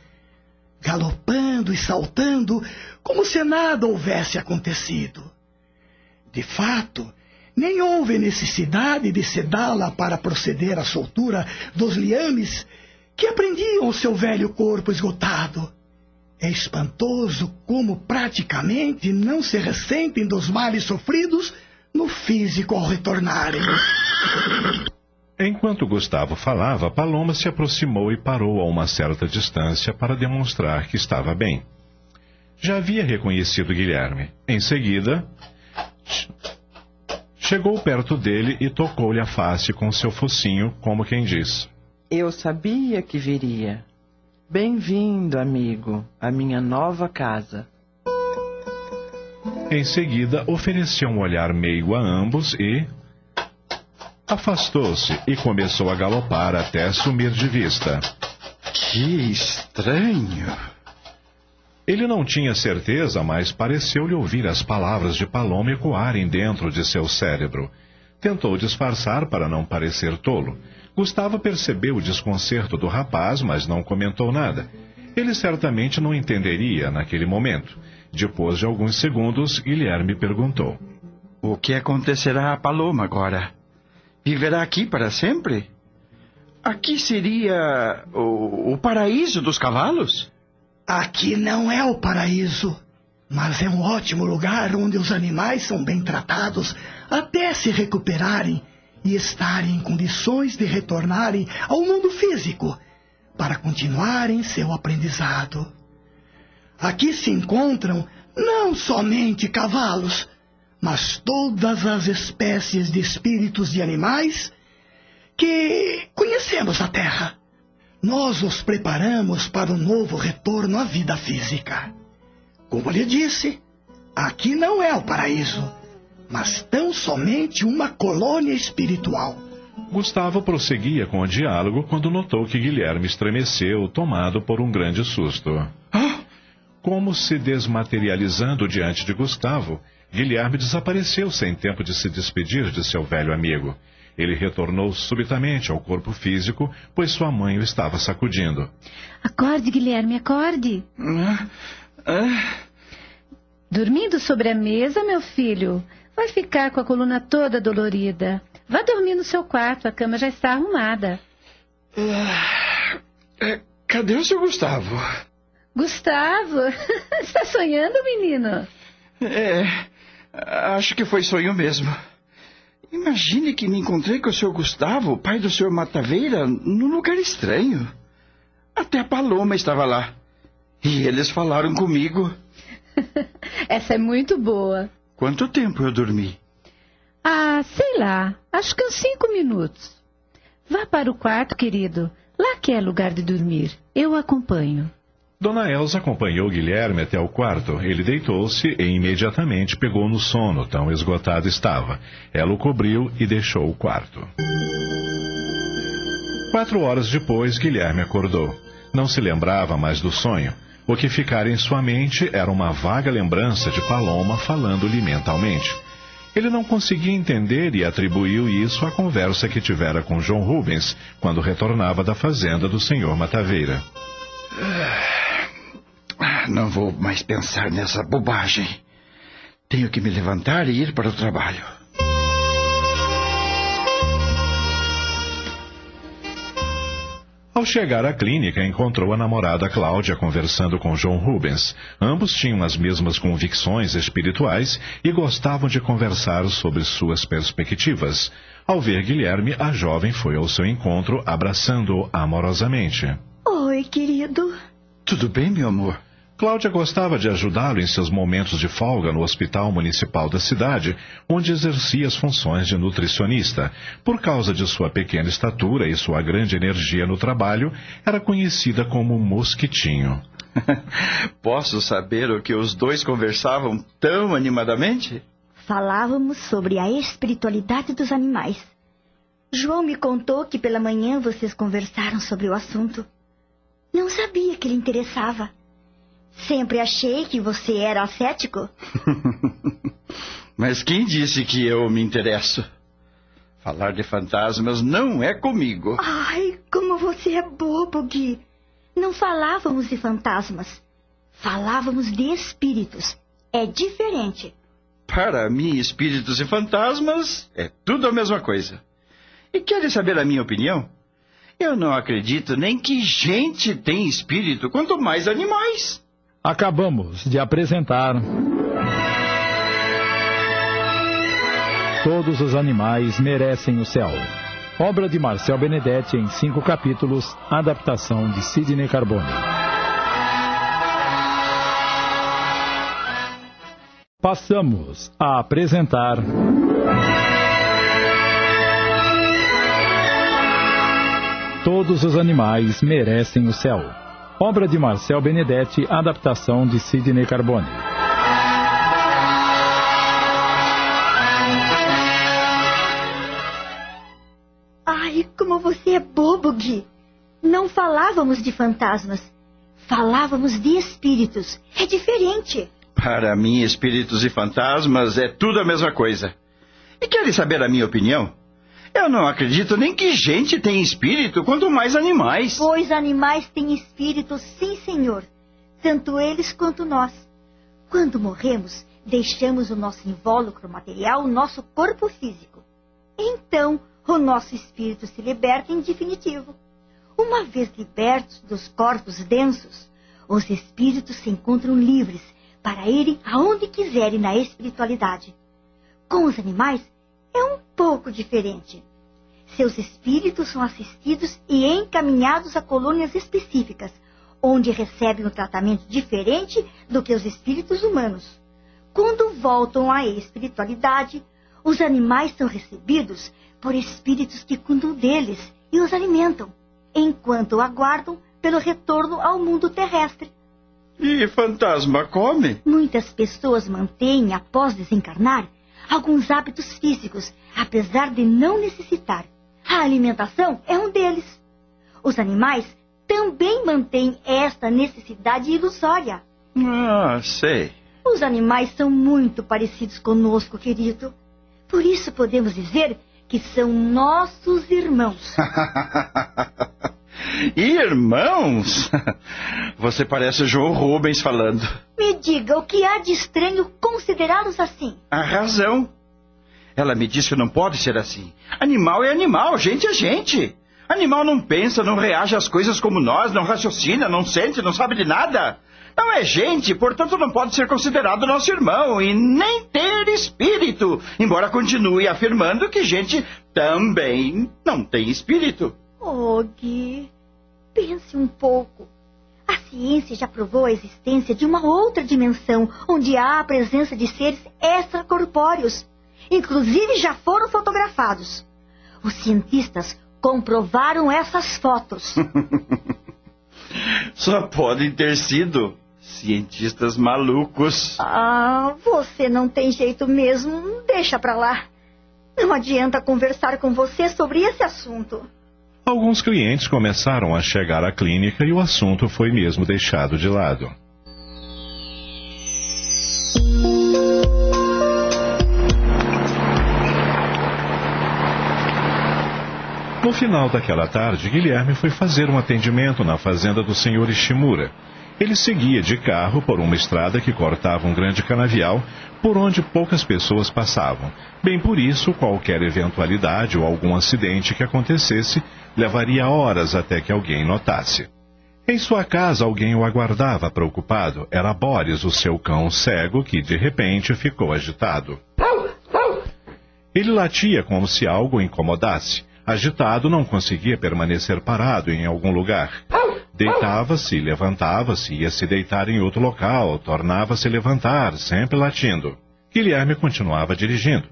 galopando e saltando como se nada houvesse acontecido. De fato, nem houve necessidade de sedá-la para proceder à soltura dos liames que prendiam o seu velho corpo esgotado. É espantoso como praticamente não se ressentem dos males sofridos no físico ao retornarem. Enquanto Gustavo falava, Paloma se aproximou e parou a uma certa distância para demonstrar que estava bem. Já havia reconhecido Guilherme. Em seguida, chegou perto dele e tocou-lhe a face com seu focinho, como quem diz: Eu sabia que viria. Bem-vindo, amigo, à minha nova casa. Em seguida, ofereceu um olhar meigo a ambos e afastou-se e começou a galopar até sumir de vista. Que estranho! Ele não tinha certeza, mas pareceu-lhe ouvir as palavras de Paloma ecoarem dentro de seu cérebro. Tentou disfarçar para não parecer tolo. Gustavo percebeu o desconcerto do rapaz, mas não comentou nada. Ele certamente não entenderia naquele momento. Depois de alguns segundos, Guilherme perguntou: O que acontecerá a Paloma agora? Viverá aqui para sempre? Aqui seria o paraíso dos cavalos? Aqui não é o paraíso, mas é um ótimo lugar onde os animais são bem tratados até se recuperarem e estarem em condições de retornarem ao mundo físico para continuarem seu aprendizado. Aqui se encontram não somente cavalos, mas todas as espécies de espíritos de animais que conhecemos na Terra. Nós os preparamos para o novo retorno à vida física. Como lhe disse, aqui não é o paraíso, mas tão somente uma colônia espiritual. Gustavo prosseguia com o diálogo quando notou que Guilherme estremeceu, tomado por um grande susto. Como se desmaterializando diante de Gustavo, Guilherme desapareceu sem tempo de se despedir de seu velho amigo. Ele retornou subitamente ao corpo físico, pois sua mãe o estava sacudindo. Acorde, Guilherme, acorde. Dormindo sobre a mesa, meu filho. Vai ficar com a coluna toda dolorida. Vá dormir no seu quarto, a cama já está arrumada. Cadê o seu Gustavo? Gustavo? Está sonhando, menino? Acho que foi sonho mesmo. Imagine que me encontrei com o seu Gustavo, pai do senhor Mataveira, num lugar estranho. Até a Paloma estava lá. E eles falaram comigo. Essa é muito boa. Quanto tempo eu dormi? Sei lá. Acho que uns 5 minutos. Vá para o quarto, querido. Lá que é lugar de dormir. Eu o acompanho. Dona Elza acompanhou Guilherme até o quarto. Ele deitou-se e imediatamente pegou no sono, tão esgotado estava. Ela o cobriu e deixou o quarto. 4 horas depois, Guilherme acordou. Não se lembrava mais do sonho. O que ficara em sua mente era uma vaga lembrança de Paloma falando-lhe mentalmente. Ele não conseguia entender e atribuiu isso à conversa que tivera com João Rubens, quando retornava da fazenda do senhor Mataveira. Não vou mais pensar nessa bobagem. Tenho que me levantar e ir para o trabalho. Ao chegar à clínica, encontrou a namorada Cláudia conversando com João Rubens. Ambos tinham as mesmas convicções espirituais e gostavam de conversar sobre suas perspectivas. Ao ver Guilherme, a jovem foi ao seu encontro, abraçando-o amorosamente. Oi, querido. Tudo bem, meu amor? Cláudia gostava de ajudá-lo em seus momentos de folga no hospital municipal da cidade, onde exercia as funções de nutricionista. Por causa de sua pequena estatura e sua grande energia no trabalho, era conhecida como Mosquitinho. Posso saber o que os dois conversavam tão animadamente? Falávamos sobre a espiritualidade dos animais. João me contou que pela manhã vocês conversaram sobre o assunto. Não sabia que lhe interessava. Sempre achei que você era ascético. Mas quem disse que eu me interesso? Falar de fantasmas não é comigo. Ai, como você é bobo, Gui. Não falávamos de fantasmas. Falávamos de espíritos. É diferente. Para mim, espíritos e fantasmas é tudo a mesma coisa. E querem saber a minha opinião? Eu não acredito nem que gente tem espírito, quanto mais animais. Acabamos de apresentar Todos os Animais Merecem o Céu. Obra de Marcel Benedetti em 5 capítulos, adaptação de Sidney Carbone. Passamos a apresentar Todos os Animais Merecem o Céu. Obra de Marcel Benedetti, adaptação de Sidney Carbone. Ai, como você é bobo, Gui. Não falávamos de fantasmas. Falávamos de espíritos. É diferente. Para mim, espíritos e fantasmas é tudo a mesma coisa. E querem saber a minha opinião? Eu não acredito nem que gente tem espírito, quanto mais animais. Pois animais têm espírito, sim, senhor. Tanto eles quanto nós. Quando morremos, deixamos o nosso invólucro material, o nosso corpo físico. Então, o nosso espírito se liberta em definitivo. Uma vez libertos dos corpos densos, os espíritos se encontram livres para irem aonde quiserem na espiritualidade. Com os animais, é um pouco diferente. Seus espíritos são assistidos e encaminhados a colônias específicas, onde recebem um tratamento diferente do que os espíritos humanos. Quando voltam à espiritualidade, os animais são recebidos por espíritos que cuidam deles e os alimentam, enquanto aguardam pelo retorno ao mundo terrestre. E fantasma come? Muitas pessoas mantêm, após desencarnar, alguns hábitos físicos, apesar de não necessitar. A alimentação é um deles. Os animais também mantêm esta necessidade ilusória. Ah, sei. Os animais são muito parecidos conosco, querido. Por isso podemos dizer que são nossos irmãos. Irmãos? Você parece o João Rubens falando. Me diga, o que há de estranho considerá-los assim? A razão. Ela me disse que não pode ser assim. Animal é animal, gente é gente. Animal não pensa, não reage às coisas como nós, não raciocina, não sente, não sabe de nada. Não é gente, portanto não pode ser considerado nosso irmão e nem ter espírito, embora continue afirmando que gente também não tem espírito. Oh, Gui, pense um pouco. A ciência já provou a existência de uma outra dimensão, onde há a presença de seres extracorpóreos. Inclusive já foram fotografados. Os cientistas comprovaram essas fotos. Só podem ter sido cientistas malucos. Ah, você não tem jeito mesmo. Deixa pra lá. Não adianta conversar com você sobre esse assunto. Alguns clientes começaram a chegar à clínica e o assunto foi mesmo deixado de lado. No final daquela tarde, Guilherme foi fazer um atendimento na fazenda do Sr. Ishimura. Ele seguia de carro por uma estrada que cortava um grande canavial, por onde poucas pessoas passavam. Bem por isso, qualquer eventualidade ou algum acidente que acontecesse, levaria horas até que alguém notasse. Em sua casa, alguém o aguardava preocupado. Era Boris, o seu cão cego, que de repente ficou agitado. Ele latia como se algo o incomodasse. Agitado, não conseguia permanecer parado em algum lugar. Deitava-se, levantava-se, ia se deitar em outro local, tornava-se levantar, sempre latindo. Guilherme continuava dirigindo.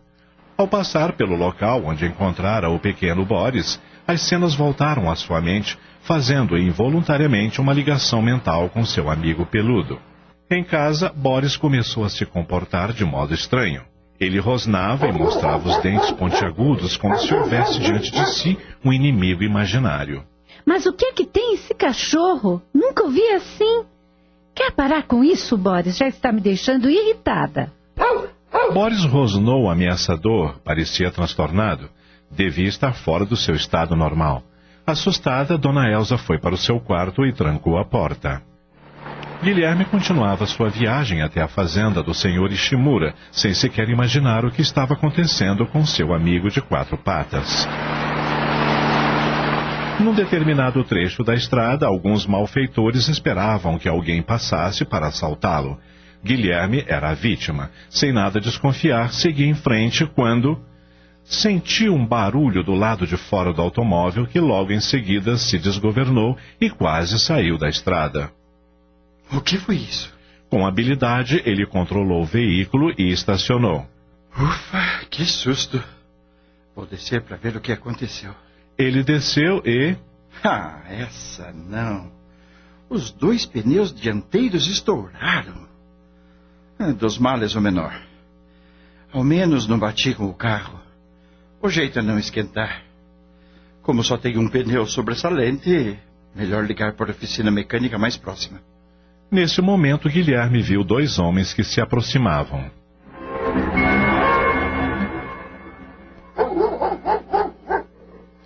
Ao passar pelo local onde encontrara o pequeno Boris, as cenas voltaram à sua mente, fazendo involuntariamente uma ligação mental com seu amigo peludo. Em casa, Boris começou a se comportar de modo estranho. Ele rosnava e mostrava os dentes pontiagudos como se houvesse diante de si um inimigo imaginário. Mas o que é que tem esse cachorro? Nunca o vi assim. Quer parar com isso, Boris? Já está me deixando irritada. Boris rosnou ameaçador, parecia transtornado. Devia estar fora do seu estado normal. Assustada, Dona Elsa foi para o seu quarto e trancou a porta. Guilherme continuava sua viagem até a fazenda do Sr. Ishimura, sem sequer imaginar o que estava acontecendo com seu amigo de 4 patas. Num determinado trecho da estrada, alguns malfeitores esperavam que alguém passasse para assaltá-lo. Guilherme era a vítima. Sem nada desconfiar, seguia em frente quando sentiu um barulho do lado de fora do automóvel que logo em seguida se desgovernou e quase saiu da estrada. O que foi isso? Com habilidade, ele controlou o veículo e estacionou. Ufa, que susto. Vou descer para ver o que aconteceu. Ele desceu e... essa não. Os 2 pneus dianteiros estouraram. Dos males o menor. Ao menos não bati com o carro. O jeito é não esquentar. Como só tenho um pneu sobressalente, melhor ligar para a oficina mecânica mais próxima. Nesse momento, Guilherme viu 2 homens que se aproximavam.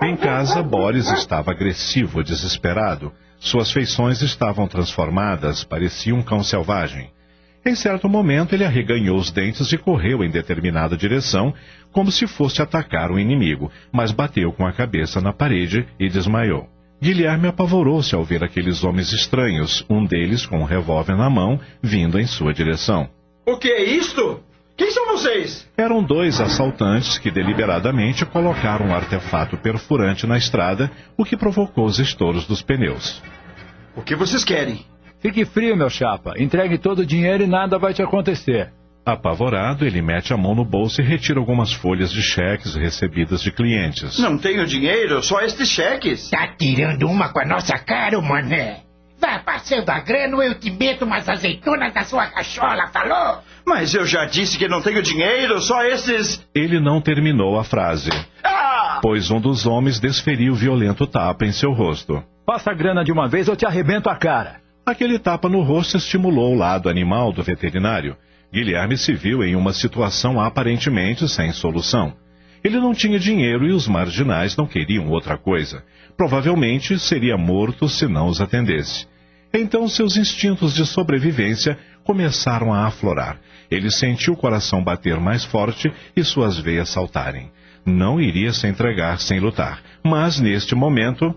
Em casa, Boris estava agressivo, desesperado. Suas feições estavam transformadas, parecia um cão selvagem. Em certo momento, ele arreganhou os dentes e correu em determinada direção, como se fosse atacar um inimigo, mas bateu com a cabeça na parede e desmaiou. Guilherme apavorou-se ao ver aqueles homens estranhos, um deles com um revólver na mão, vindo em sua direção. O que é isto? Quem são vocês? Eram 2 assaltantes que deliberadamente colocaram um artefato perfurante na estrada, o que provocou os estouros dos pneus. O que vocês querem? Fique frio, meu chapa. Entregue todo o dinheiro e nada vai te acontecer. Apavorado, ele mete a mão no bolso e retira algumas folhas de cheques recebidas de clientes. Não tenho dinheiro, só estes cheques. Tá tirando uma com a nossa cara, mané. Vai passando a grana ou eu te meto umas azeitonas na sua cachola, falou? Mas eu já disse que não tenho dinheiro, só esses... Ele não terminou a frase, pois um dos homens desferiu violento tapa em seu rosto. Passa a grana de uma vez ou te arrebento a cara. Aquele tapa no rosto estimulou o lado animal do veterinário. Guilherme se viu em uma situação aparentemente sem solução. Ele não tinha dinheiro e os marginais não queriam outra coisa. Provavelmente seria morto se não os atendesse. Então seus instintos de sobrevivência começaram a aflorar. Ele sentiu o coração bater mais forte e suas veias saltarem. Não iria se entregar sem lutar, mas neste momento...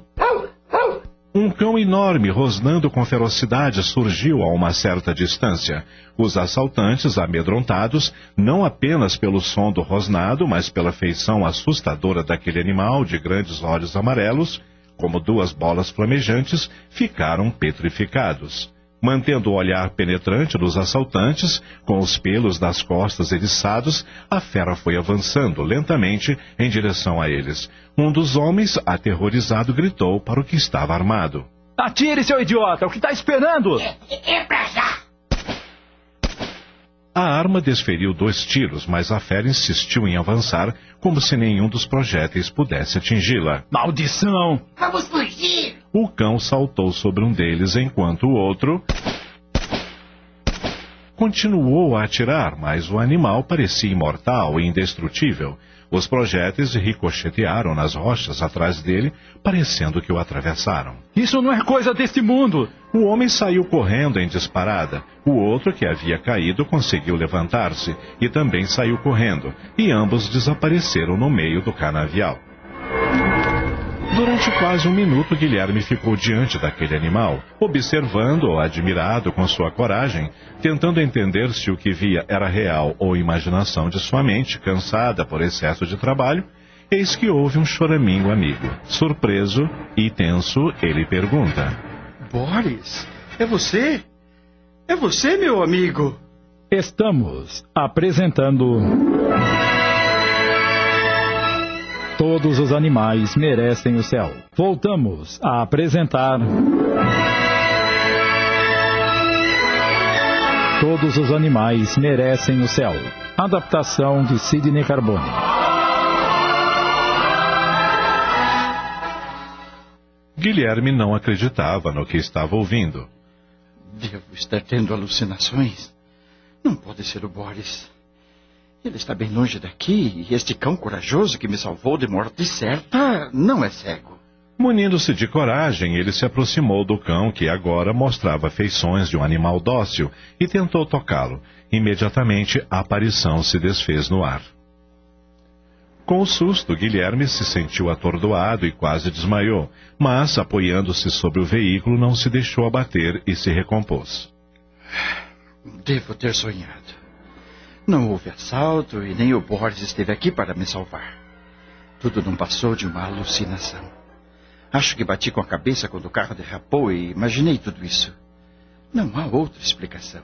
Um cão enorme, rosnando com ferocidade, surgiu a uma certa distância. Os assaltantes, amedrontados, não apenas pelo som do rosnado, mas pela feição assustadora daquele animal de grandes olhos amarelos, como 2 bolas flamejantes, ficaram petrificados. Mantendo o olhar penetrante dos assaltantes, com os pelos das costas eriçados, a fera foi avançando lentamente em direção a eles. Um dos homens, aterrorizado, gritou para o que estava armado. Atire, seu idiota! O que está esperando? É pra já! A arma desferiu 2 tiros, mas a fera insistiu em avançar, como se nenhum dos projéteis pudesse atingi-la. Maldição! Vamos fugir! O cão saltou sobre um deles, enquanto o outro continuou a atirar, mas o animal parecia imortal e indestrutível. Os projéteis ricochetearam nas rochas atrás dele, parecendo que o atravessaram. Isso não é coisa deste mundo! O homem saiu correndo em disparada. O outro, que havia caído, conseguiu levantar-se e também saiu correndo, e ambos desapareceram no meio do canavial. Durante quase 1 minuto, Guilherme ficou diante daquele animal, observando-o, admirado com sua coragem, tentando entender se o que via era real ou imaginação de sua mente, cansada por excesso de trabalho. Eis que houve um choramingo amigo. Surpreso e tenso, ele pergunta: Boris, é você? É você, meu amigo? Estamos apresentando... Todos os animais merecem o céu. Voltamos a apresentar... Todos os animais merecem o céu. Adaptação de Sidney Carbone. Guilherme não acreditava no que estava ouvindo. Devo estar tendo alucinações. Não pode ser o Boris. Ele está bem longe daqui, e este cão corajoso que me salvou de morte certa não é cego. Munindo-se de coragem, ele se aproximou do cão, que agora mostrava feições de um animal dócil, e tentou tocá-lo. Imediatamente, a aparição se desfez no ar. Com o susto, Guilherme se sentiu atordoado e quase desmaiou, mas, apoiando-se sobre o veículo, não se deixou abater e se recompôs. Devo ter sonhado. Não houve assalto e nem o Boris esteve aqui para me salvar. Tudo não passou de uma alucinação. Acho que bati com a cabeça quando o carro derrapou e imaginei tudo isso. Não há outra explicação.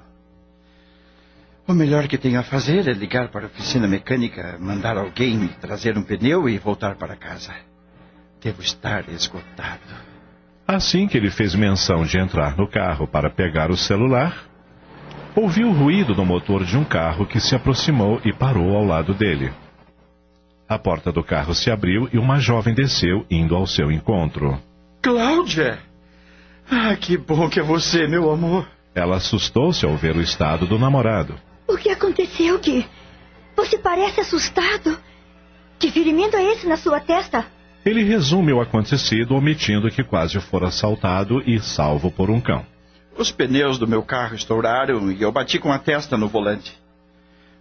O melhor que tenho a fazer é ligar para a oficina mecânica, mandar alguém me trazer um pneu e voltar para casa. Devo estar esgotado. Assim que ele fez menção de entrar no carro para pegar o celular, ouviu o ruído do motor de um carro que se aproximou e parou ao lado dele. A porta do carro se abriu e uma jovem desceu, indo ao seu encontro. Cláudia! Ah, que bom que é você, meu amor. Ela assustou-se ao ver o estado do namorado. O que aconteceu, Gui? Você parece assustado. Que ferimento é esse na sua testa? Ele resume o acontecido, omitindo que quase fora assaltado e salvo por um cão. Os pneus do meu carro estouraram e eu bati com a testa no volante.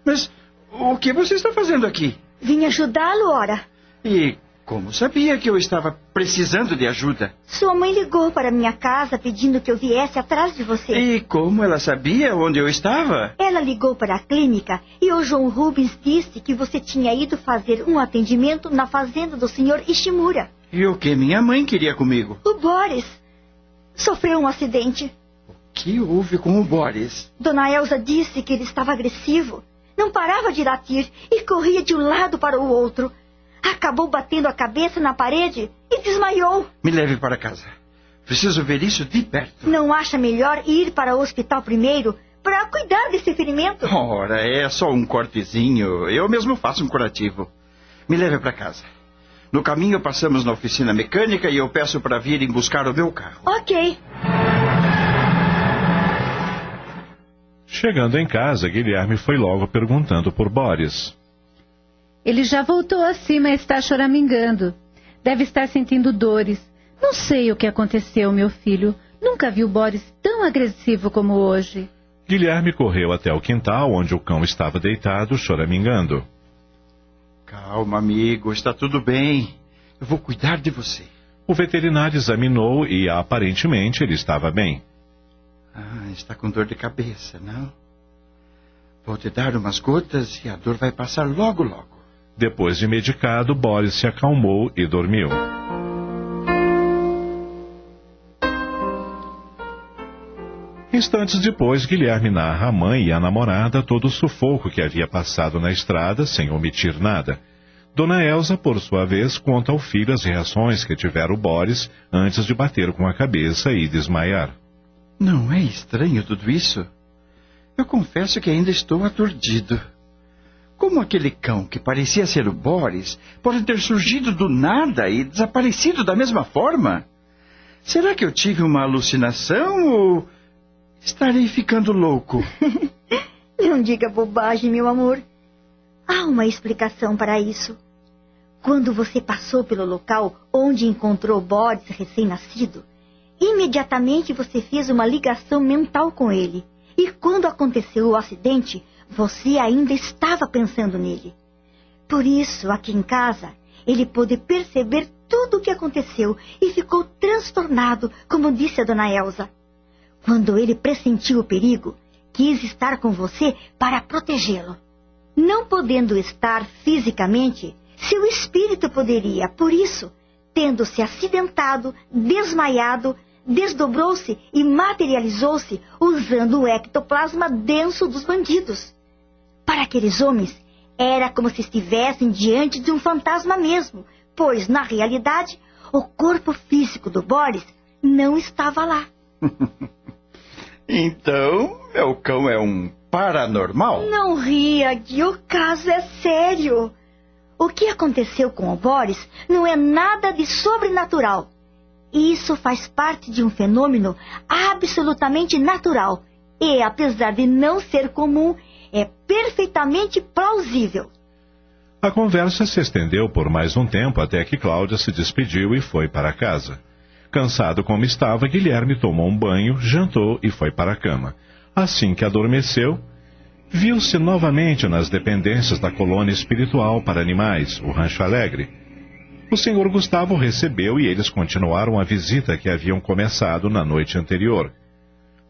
Mas o que você está fazendo aqui? Vim ajudá-lo, ora. E como sabia que eu estava precisando de ajuda? Sua mãe ligou para minha casa pedindo que eu viesse atrás de você. E como ela sabia onde eu estava? Ela ligou para a clínica e o João Rubens disse que você tinha ido fazer um atendimento na fazenda do Sr. Ishimura. E o que minha mãe queria comigo? O Boris sofreu um acidente. O que houve com o Boris? Dona Elza disse que ele estava agressivo. Não parava de latir e corria de um lado para o outro. Acabou batendo a cabeça na parede e desmaiou. Me leve para casa. Preciso ver isso de perto. Não acha melhor ir para o hospital primeiro para cuidar desse ferimento? Ora, é só um cortezinho. Eu mesmo faço um curativo. Me leve para casa. No caminho passamos na oficina mecânica e eu peço para virem buscar o meu carro. Ok. Chegando em casa, Guilherme foi logo perguntando por Boris. Ele já voltou acima e está choramingando. Deve estar sentindo dores. Não sei o que aconteceu, meu filho. Nunca vi o Boris tão agressivo como hoje. Guilherme correu até o quintal, onde o cão estava deitado, choramingando. Calma, amigo. Está tudo bem. Eu vou cuidar de você. O veterinário examinou e, aparentemente, ele estava bem. Ah, está com dor de cabeça, não? Vou te dar umas gotas e a dor vai passar logo, logo. Depois de medicado, Boris se acalmou e dormiu. Instantes depois, Guilherme narra à mãe e à namorada todo o sufoco que havia passado na estrada, sem omitir nada. Dona Elza, por sua vez, conta ao filho as reações que tivera o Boris antes de bater com a cabeça e desmaiar. Não é estranho tudo isso? Eu confesso que ainda estou aturdido. Como aquele cão que parecia ser o Boris pode ter surgido do nada e desaparecido da mesma forma? Será que eu tive uma alucinação ou estarei ficando louco? Não diga bobagem, meu amor. Há uma explicação para isso. Quando você passou pelo local onde encontrou Boris recém-nascido, imediatamente você fez uma ligação mental com ele. E quando aconteceu o acidente, você ainda estava pensando nele. Por isso, aqui em casa, ele pôde perceber tudo o que aconteceu e ficou transtornado, como disse a Dona Elza. Quando ele pressentiu o perigo, quis estar com você para protegê-lo. Não podendo estar fisicamente, seu espírito poderia. Por isso, tendo se acidentado, desmaiado, desdobrou-se e materializou-se usando o ectoplasma denso dos bandidos. Para aqueles homens, era como se estivessem diante de um fantasma mesmo, pois, na realidade, o corpo físico do Boris não estava lá. Então, meu cão é um paranormal? Não ria, Gui, o caso é sério. O que aconteceu com o Boris não é nada de sobrenatural. Isso faz parte de um fenômeno absolutamente natural. E, apesar de não ser comum, É perfeitamente plausível. A conversa se estendeu por mais um tempo até que Cláudia se despediu e foi para casa. Cansado como estava, Guilherme tomou um banho, jantou e foi para a cama. Assim que adormeceu, viu-se novamente nas dependências da colônia espiritual para animais, o Rancho Alegre. O senhor Gustavo recebeu e eles continuaram a visita que haviam começado na noite anterior.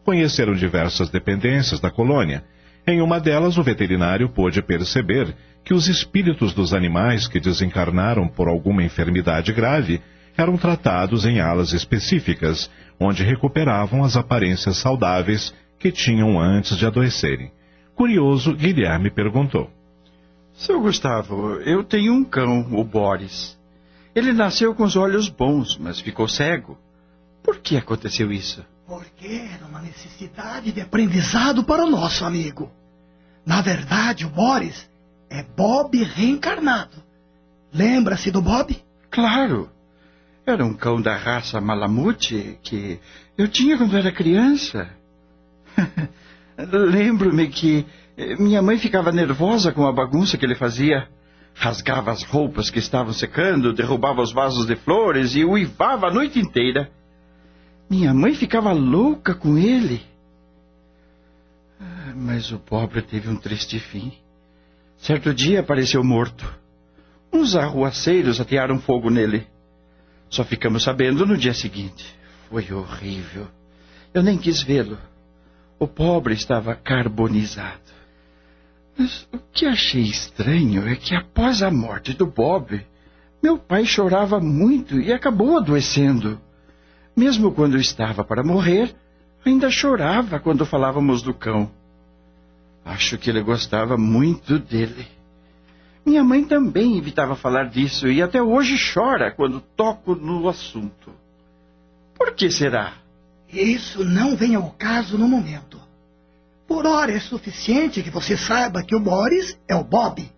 Conheceram diversas dependências da colônia. Em uma delas, o veterinário pôde perceber que os espíritos dos animais que desencarnaram por alguma enfermidade grave eram tratados em alas específicas, onde recuperavam as aparências saudáveis que tinham antes de adoecerem. Curioso, Guilherme perguntou: Seu Gustavo, eu tenho um cão, o Boris. Ele nasceu com os olhos bons, mas ficou cego. Por que aconteceu isso? Porque era uma necessidade de aprendizado para o nosso amigo. Na verdade, o Boris é Bob reencarnado. Lembra-se do Bob? Claro. Era um cão da raça Malamute que eu tinha quando era criança. Lembro-me que minha mãe ficava nervosa com a bagunça que ele fazia. Rasgava as roupas que estavam secando, derrubava os vasos de flores e uivava a noite inteira. Minha mãe ficava louca com ele. Mas o pobre teve um triste fim. Certo dia apareceu morto. Uns arruaceiros atearam fogo nele. Só ficamos sabendo no dia seguinte. Foi horrível. Eu nem quis vê-lo. O pobre estava carbonizado. Mas o que achei estranho é que após a morte do Bob, meu pai chorava muito e acabou adoecendo. Mesmo quando estava para morrer, ainda chorava quando falávamos do cão. Acho que ele gostava muito dele. Minha mãe também evitava falar disso e até hoje chora quando toco no assunto. Por que será? Isso não vem ao caso no momento. Por hora é suficiente que você saiba que o Boris é o Bob,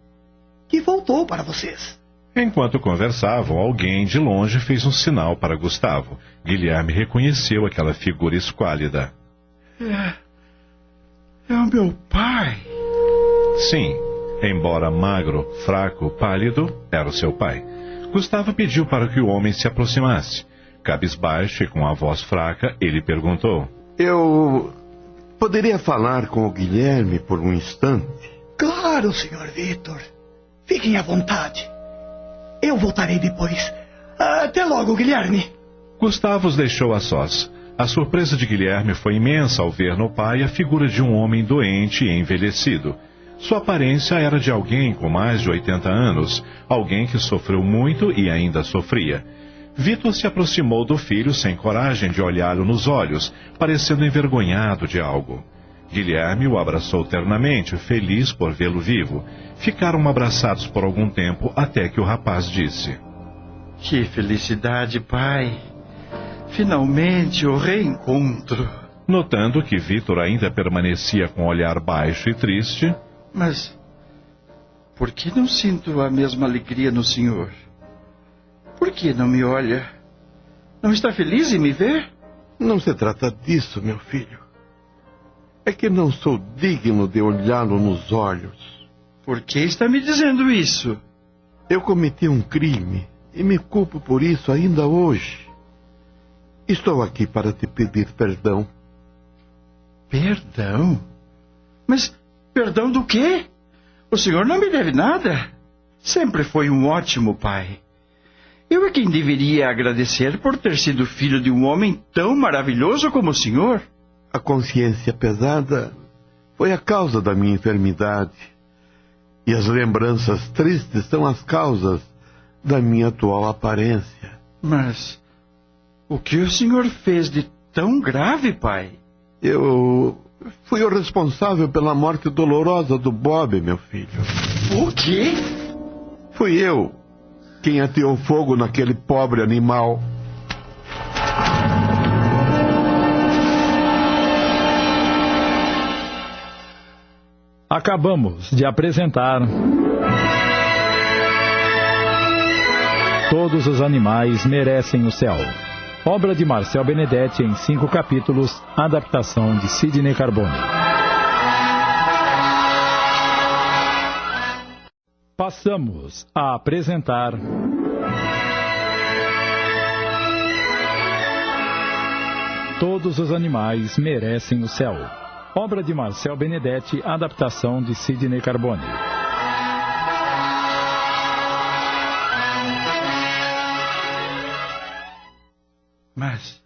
que voltou para vocês. Enquanto conversavam, alguém de longe fez um sinal para Gustavo. Guilherme reconheceu aquela figura esquálida. É o meu pai. Sim, embora magro, fraco, pálido, era o seu pai. Gustavo pediu para que o homem se aproximasse. Cabisbaixo e com a voz fraca, ele perguntou: Eu poderia falar com o Guilherme por um instante? Claro, Sr. Vitor. Fiquem à vontade. Eu voltarei depois. Até logo, Guilherme. Gustavo os deixou a sós. A surpresa de Guilherme foi imensa ao ver no pai a figura de um homem doente e envelhecido. Sua aparência era de alguém com mais de 80 anos, alguém que sofreu muito e ainda sofria. Vitor se aproximou do filho sem coragem de olhá-lo nos olhos, parecendo envergonhado de algo. Guilherme o abraçou ternamente, feliz por vê-lo vivo. Ficaram abraçados por algum tempo até que o rapaz disse: Que felicidade, pai! Finalmente o reencontro. Notando que Vitor ainda permanecia com o olhar baixo e triste: Mas por que não sinto a mesma alegria no senhor? Por que não me olha? Não está feliz em me ver? Não se trata disso, meu filho. É que não sou digno de olhá-lo nos olhos. Por que está me dizendo isso? Eu cometi um crime e me culpo por isso ainda hoje. Estou aqui para te pedir perdão. Perdão? Mas perdão do quê? O senhor não me deve nada. Sempre foi um ótimo pai. Eu é quem deveria agradecer por ter sido filho de um homem tão maravilhoso como o senhor. A consciência pesada foi a causa da minha enfermidade. E as lembranças tristes são as causas da minha atual aparência. Mas o que o senhor fez de tão grave, pai? Eu fui o responsável pela morte dolorosa do Bob, meu filho. O quê? Fui eu quem ateou fogo naquele pobre animal. Acabamos de apresentar Todos os Animais Merecem o Céu. Obra de Marcel Benedetti em 5 capítulos, adaptação de Sidney Carbone. Passamos a apresentar... Todos os animais merecem o céu. Obra de Marcel Benedetti, adaptação de Sidney Carbone. Mas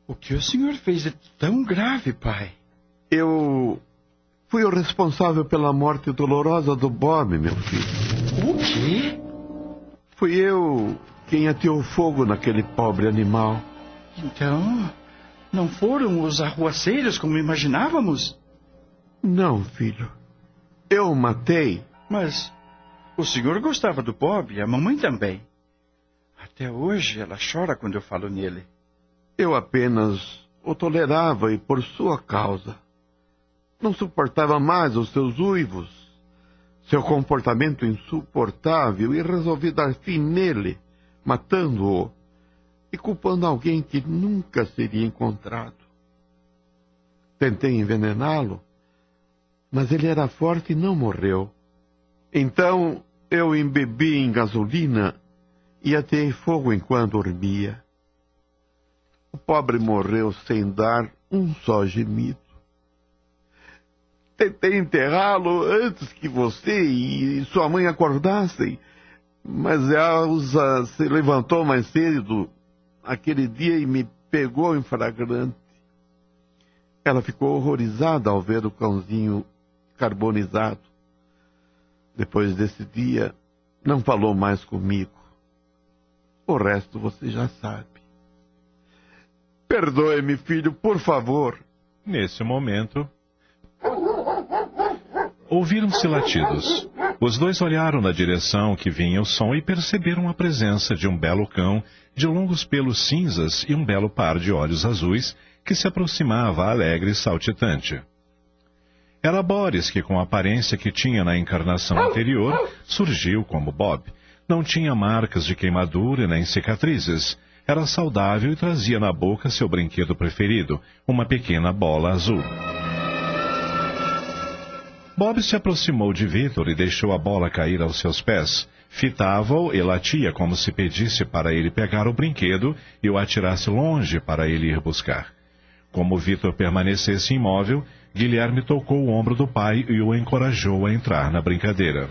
o que o senhor fez de tão grave, pai? Eu fui o responsável pela morte dolorosa do Bob, meu filho. O quê? Fui eu quem ateou fogo naquele pobre animal. Então, não foram os arruaceiros como imaginávamos? Não, filho. Eu o matei. Mas o senhor gostava do Bob e a mamãe também. Até hoje ela chora quando eu falo nele. Eu apenas o tolerava e por sua causa. Não suportava mais os seus uivos, seu comportamento insuportável, e resolvi dar fim nele, matando-o e culpando alguém que nunca seria encontrado. Tentei envenená-lo, mas ele era forte e não morreu. Então eu embebi em gasolina e ateei fogo enquanto dormia. O pobre morreu sem dar um só gemido. Tentei enterrá-lo antes que você e sua mãe acordassem, mas Elsa se levantou mais cedo aquele dia e me pegou em flagrante. Ela ficou horrorizada ao ver o cãozinho carbonizado. Depois desse dia, não falou mais comigo. O resto você já sabe. Perdoe-me, filho, por favor. Nesse momento, ouviram-se latidos. Os dois olharam na direção que vinha o som e perceberam a presença de um belo cão de longos pelos cinzas e um belo par de olhos azuis que se aproximava alegre e saltitante. Era Boris que, com a aparência que tinha na encarnação anterior, surgiu como Bob. Não tinha marcas de queimadura nem cicatrizes. Era saudável e trazia na boca seu brinquedo preferido, uma pequena bola azul. Bob se aproximou de Victor e deixou a bola cair aos seus pés. Fitava-o e latia como se pedisse para ele pegar o brinquedo e o atirasse longe para ele ir buscar. Como Victor permanecesse imóvel, Guilherme tocou o ombro do pai e o encorajou a entrar na brincadeira.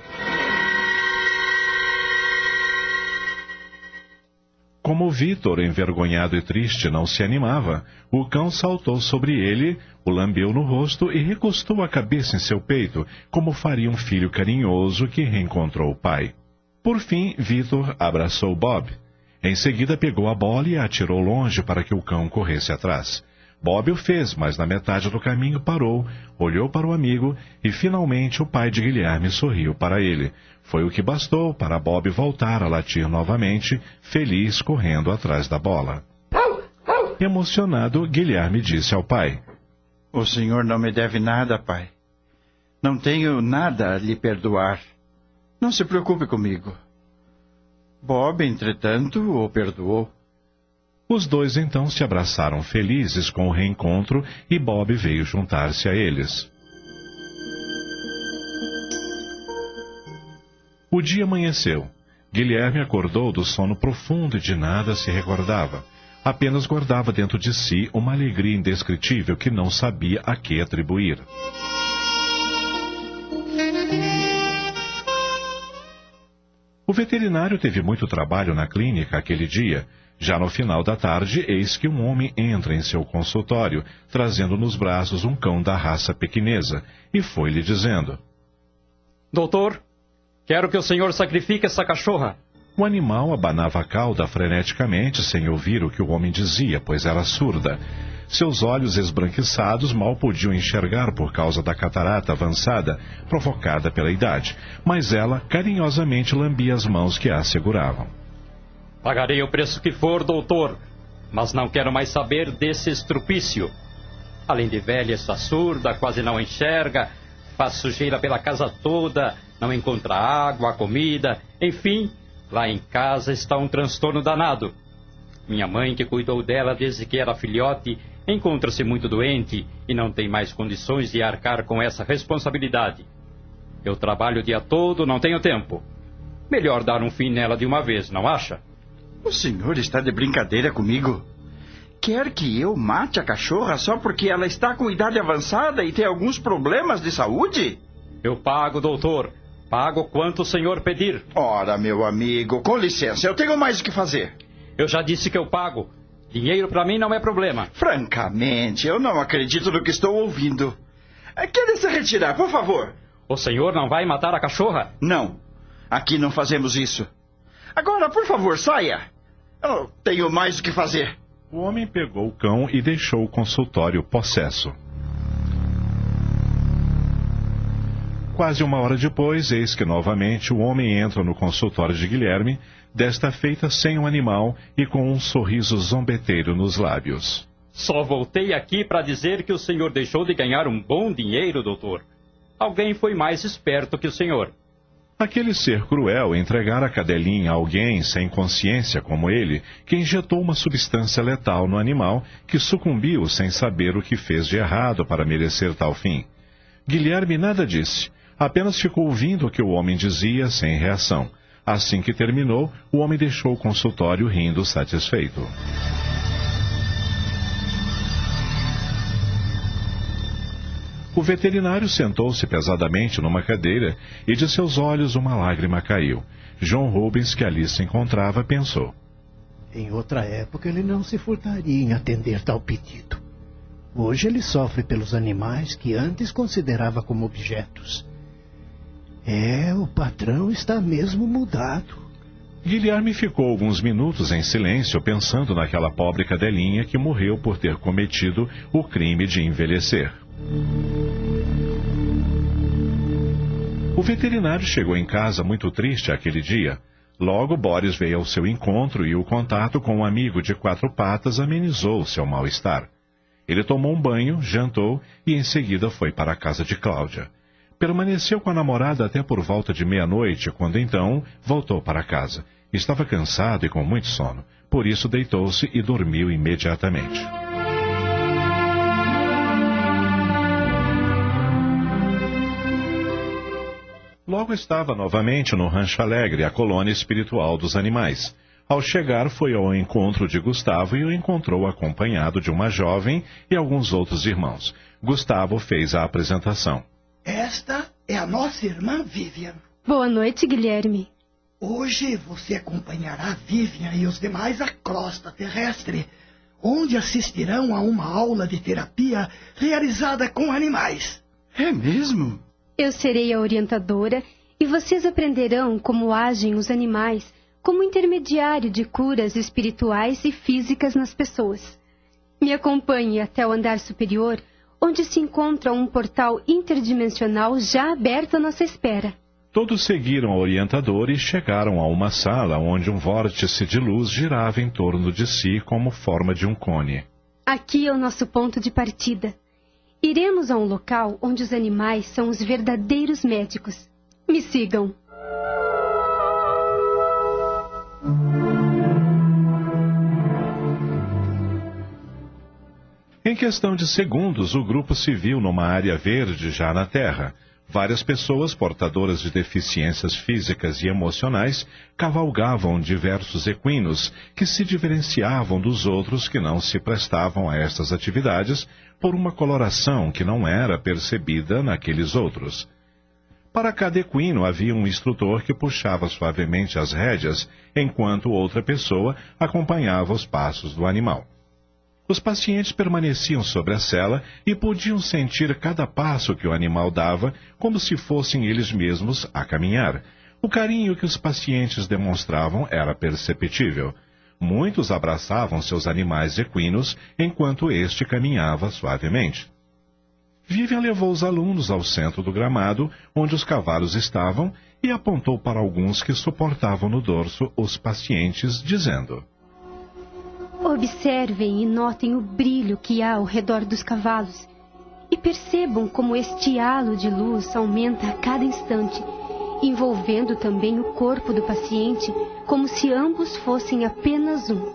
Como Victor, envergonhado e triste, não se animava, o cão saltou sobre ele, o lambeu no rosto e recostou a cabeça em seu peito, como faria um filho carinhoso que reencontrou o pai. Por fim, Victor abraçou Bob. Em seguida, pegou a bola e a atirou longe para que o cão corresse atrás. Bob o fez, mas na metade do caminho parou, olhou para o amigo e finalmente o pai de Guilherme sorriu para ele. Foi o que bastou para Bob voltar a latir novamente, feliz correndo atrás da bola. Emocionado, Guilherme disse ao pai: O senhor não me deve nada, pai. Não tenho nada a lhe perdoar. Não se preocupe comigo. Bob, entretanto, o perdoou. Os dois então se abraçaram felizes com o reencontro e Bob veio juntar-se a eles. O dia amanheceu. Guilherme acordou do sono profundo e de nada se recordava. Apenas guardava dentro de si uma alegria indescritível que não sabia a que atribuir. O veterinário teve muito trabalho na clínica aquele dia. Já no final da tarde, eis que um homem entra em seu consultório, trazendo nos braços um cão da raça pequinesa, e foi-lhe dizendo: Doutor, quero que o senhor sacrifique essa cachorra. O animal abanava a cauda freneticamente, sem ouvir o que o homem dizia, pois era surda. Seus olhos esbranquiçados mal podiam enxergar por causa da catarata avançada, provocada pela idade, mas ela carinhosamente lambia as mãos que a seguravam. Pagarei o preço que for, doutor, mas não quero mais saber desse estrupício. Além de velha, está surda, quase não enxerga, faz sujeira pela casa toda, não encontra água, comida, enfim, lá em casa está um transtorno danado. Minha mãe, que cuidou dela desde que era filhote, encontra-se muito doente e não tem mais condições de arcar com essa responsabilidade. Eu trabalho o dia todo, não tenho tempo. Melhor dar um fim nela de uma vez, não acha? O senhor está de brincadeira comigo? Quer que eu mate a cachorra só porque ela está com idade avançada e tem alguns problemas de saúde? Eu pago, doutor. Pago quanto o senhor pedir. Ora, meu amigo, com licença, eu tenho mais o que fazer. Eu já disse que eu pago. Dinheiro para mim não é problema. Francamente, eu não acredito no que estou ouvindo. Quer se retirar, por favor? O senhor não vai matar a cachorra? Não. Aqui não fazemos isso. Agora, por favor, saia. Eu tenho mais o que fazer. O homem pegou o cão e deixou o consultório possesso. Quase uma hora depois, eis que novamente o homem entra no consultório de Guilherme, desta feita sem um animal e com um sorriso zombeteiro nos lábios. Só voltei aqui para dizer que o senhor deixou de ganhar um bom dinheiro, doutor. Alguém foi mais esperto que o senhor. Aquele ser cruel entregara a cadelinha a alguém sem consciência como ele, que injetou uma substância letal no animal, que sucumbiu sem saber o que fez de errado para merecer tal fim. Guilherme nada disse, apenas ficou ouvindo o que o homem dizia sem reação. Assim que terminou, o homem deixou o consultório rindo satisfeito. O veterinário sentou-se pesadamente numa cadeira e de seus olhos uma lágrima caiu. João Rubens, que ali se encontrava, pensou. Em outra época ele não se furtaria em atender tal pedido. Hoje ele sofre pelos animais que antes considerava como objetos. O patrão está mesmo mudado. Guilherme ficou alguns minutos em silêncio pensando naquela pobre cadelinha que morreu por ter cometido o crime de envelhecer. O veterinário chegou em casa muito triste aquele dia. Logo, Boris veio ao seu encontro e o contato com um amigo de 4 patas amenizou seu mal-estar. Ele tomou um banho, jantou e em seguida foi para a casa de Cláudia. Permaneceu com a namorada até por volta de meia-noite, quando então voltou para casa. Estava cansado e com muito sono, por isso deitou-se e dormiu imediatamente. Logo estava novamente no Rancho Alegre, a colônia espiritual dos animais. Ao chegar, foi ao encontro de Gustavo e o encontrou acompanhado de uma jovem e alguns outros irmãos. Gustavo fez a apresentação. Esta é a nossa irmã Vivian. Boa noite, Guilherme. Hoje você acompanhará Vivian e os demais à crosta terrestre, onde assistirão a uma aula de terapia realizada com animais. É mesmo? Eu serei a orientadora e vocês aprenderão como agem os animais como intermediário de curas espirituais e físicas nas pessoas. Me acompanhe até o andar superior, onde se encontra um portal interdimensional já aberto à nossa espera. Todos seguiram a orientadora e chegaram a uma sala onde um vórtice de luz girava em torno de si como forma de um cone. Aqui é o nosso ponto de partida. Iremos a um local onde os animais são os verdadeiros médicos. Me sigam. Em questão de segundos, o grupo se viu numa área verde já na Terra. Várias pessoas portadoras de deficiências físicas e emocionais cavalgavam diversos equinos que se diferenciavam dos outros que não se prestavam a estas atividades por uma coloração que não era percebida naqueles outros. Para cada equino havia um instrutor que puxava suavemente as rédeas, enquanto outra pessoa acompanhava os passos do animal. Os pacientes permaneciam sobre a sela e podiam sentir cada passo que o animal dava como se fossem eles mesmos a caminhar. O carinho que os pacientes demonstravam era perceptível. Muitos abraçavam seus animais equinos enquanto este caminhava suavemente. Vivian levou os alunos ao centro do gramado, onde os cavalos estavam, e apontou para alguns que suportavam no dorso os pacientes, dizendo: Observem e notem o brilho que há ao redor dos cavalos e percebam como este halo de luz aumenta a cada instante, envolvendo também o corpo do paciente como se ambos fossem apenas um.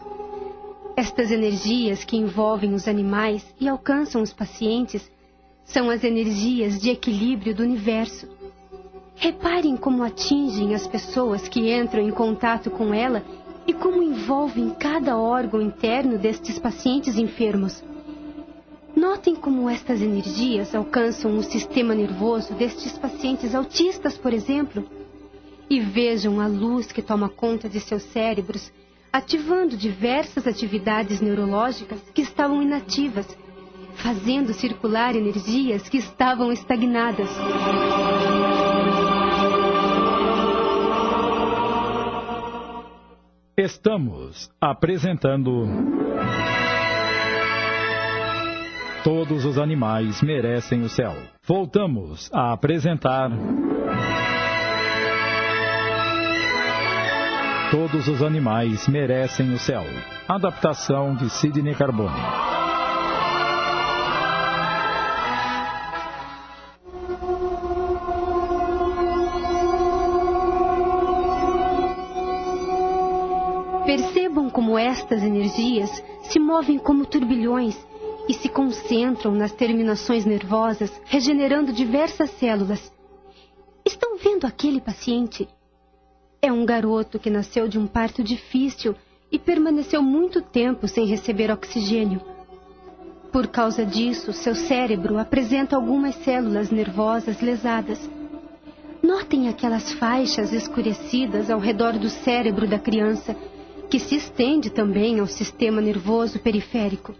Estas energias que envolvem os animais e alcançam os pacientes são as energias de equilíbrio do universo. Reparem como atingem as pessoas que entram em contato com ela e como envolvem cada órgão interno destes pacientes enfermos. Notem como estas energias alcançam o sistema nervoso destes pacientes autistas, por exemplo, e vejam a luz que toma conta de seus cérebros, ativando diversas atividades neurológicas que estavam inativas, fazendo circular energias que estavam estagnadas. Estamos apresentando Todos os Animais Merecem o Céu. Voltamos a apresentar Todos os Animais Merecem o Céu. Adaptação de Sidney Carbone. Percebam como estas energias se movem como turbilhões e se concentram nas terminações nervosas, regenerando diversas células. Estão vendo aquele paciente? É um garoto que nasceu de um parto difícil e permaneceu muito tempo sem receber oxigênio. Por causa disso, seu cérebro apresenta algumas células nervosas lesadas. Notem aquelas faixas escurecidas ao redor do cérebro da criança, que se estende também ao sistema nervoso periférico.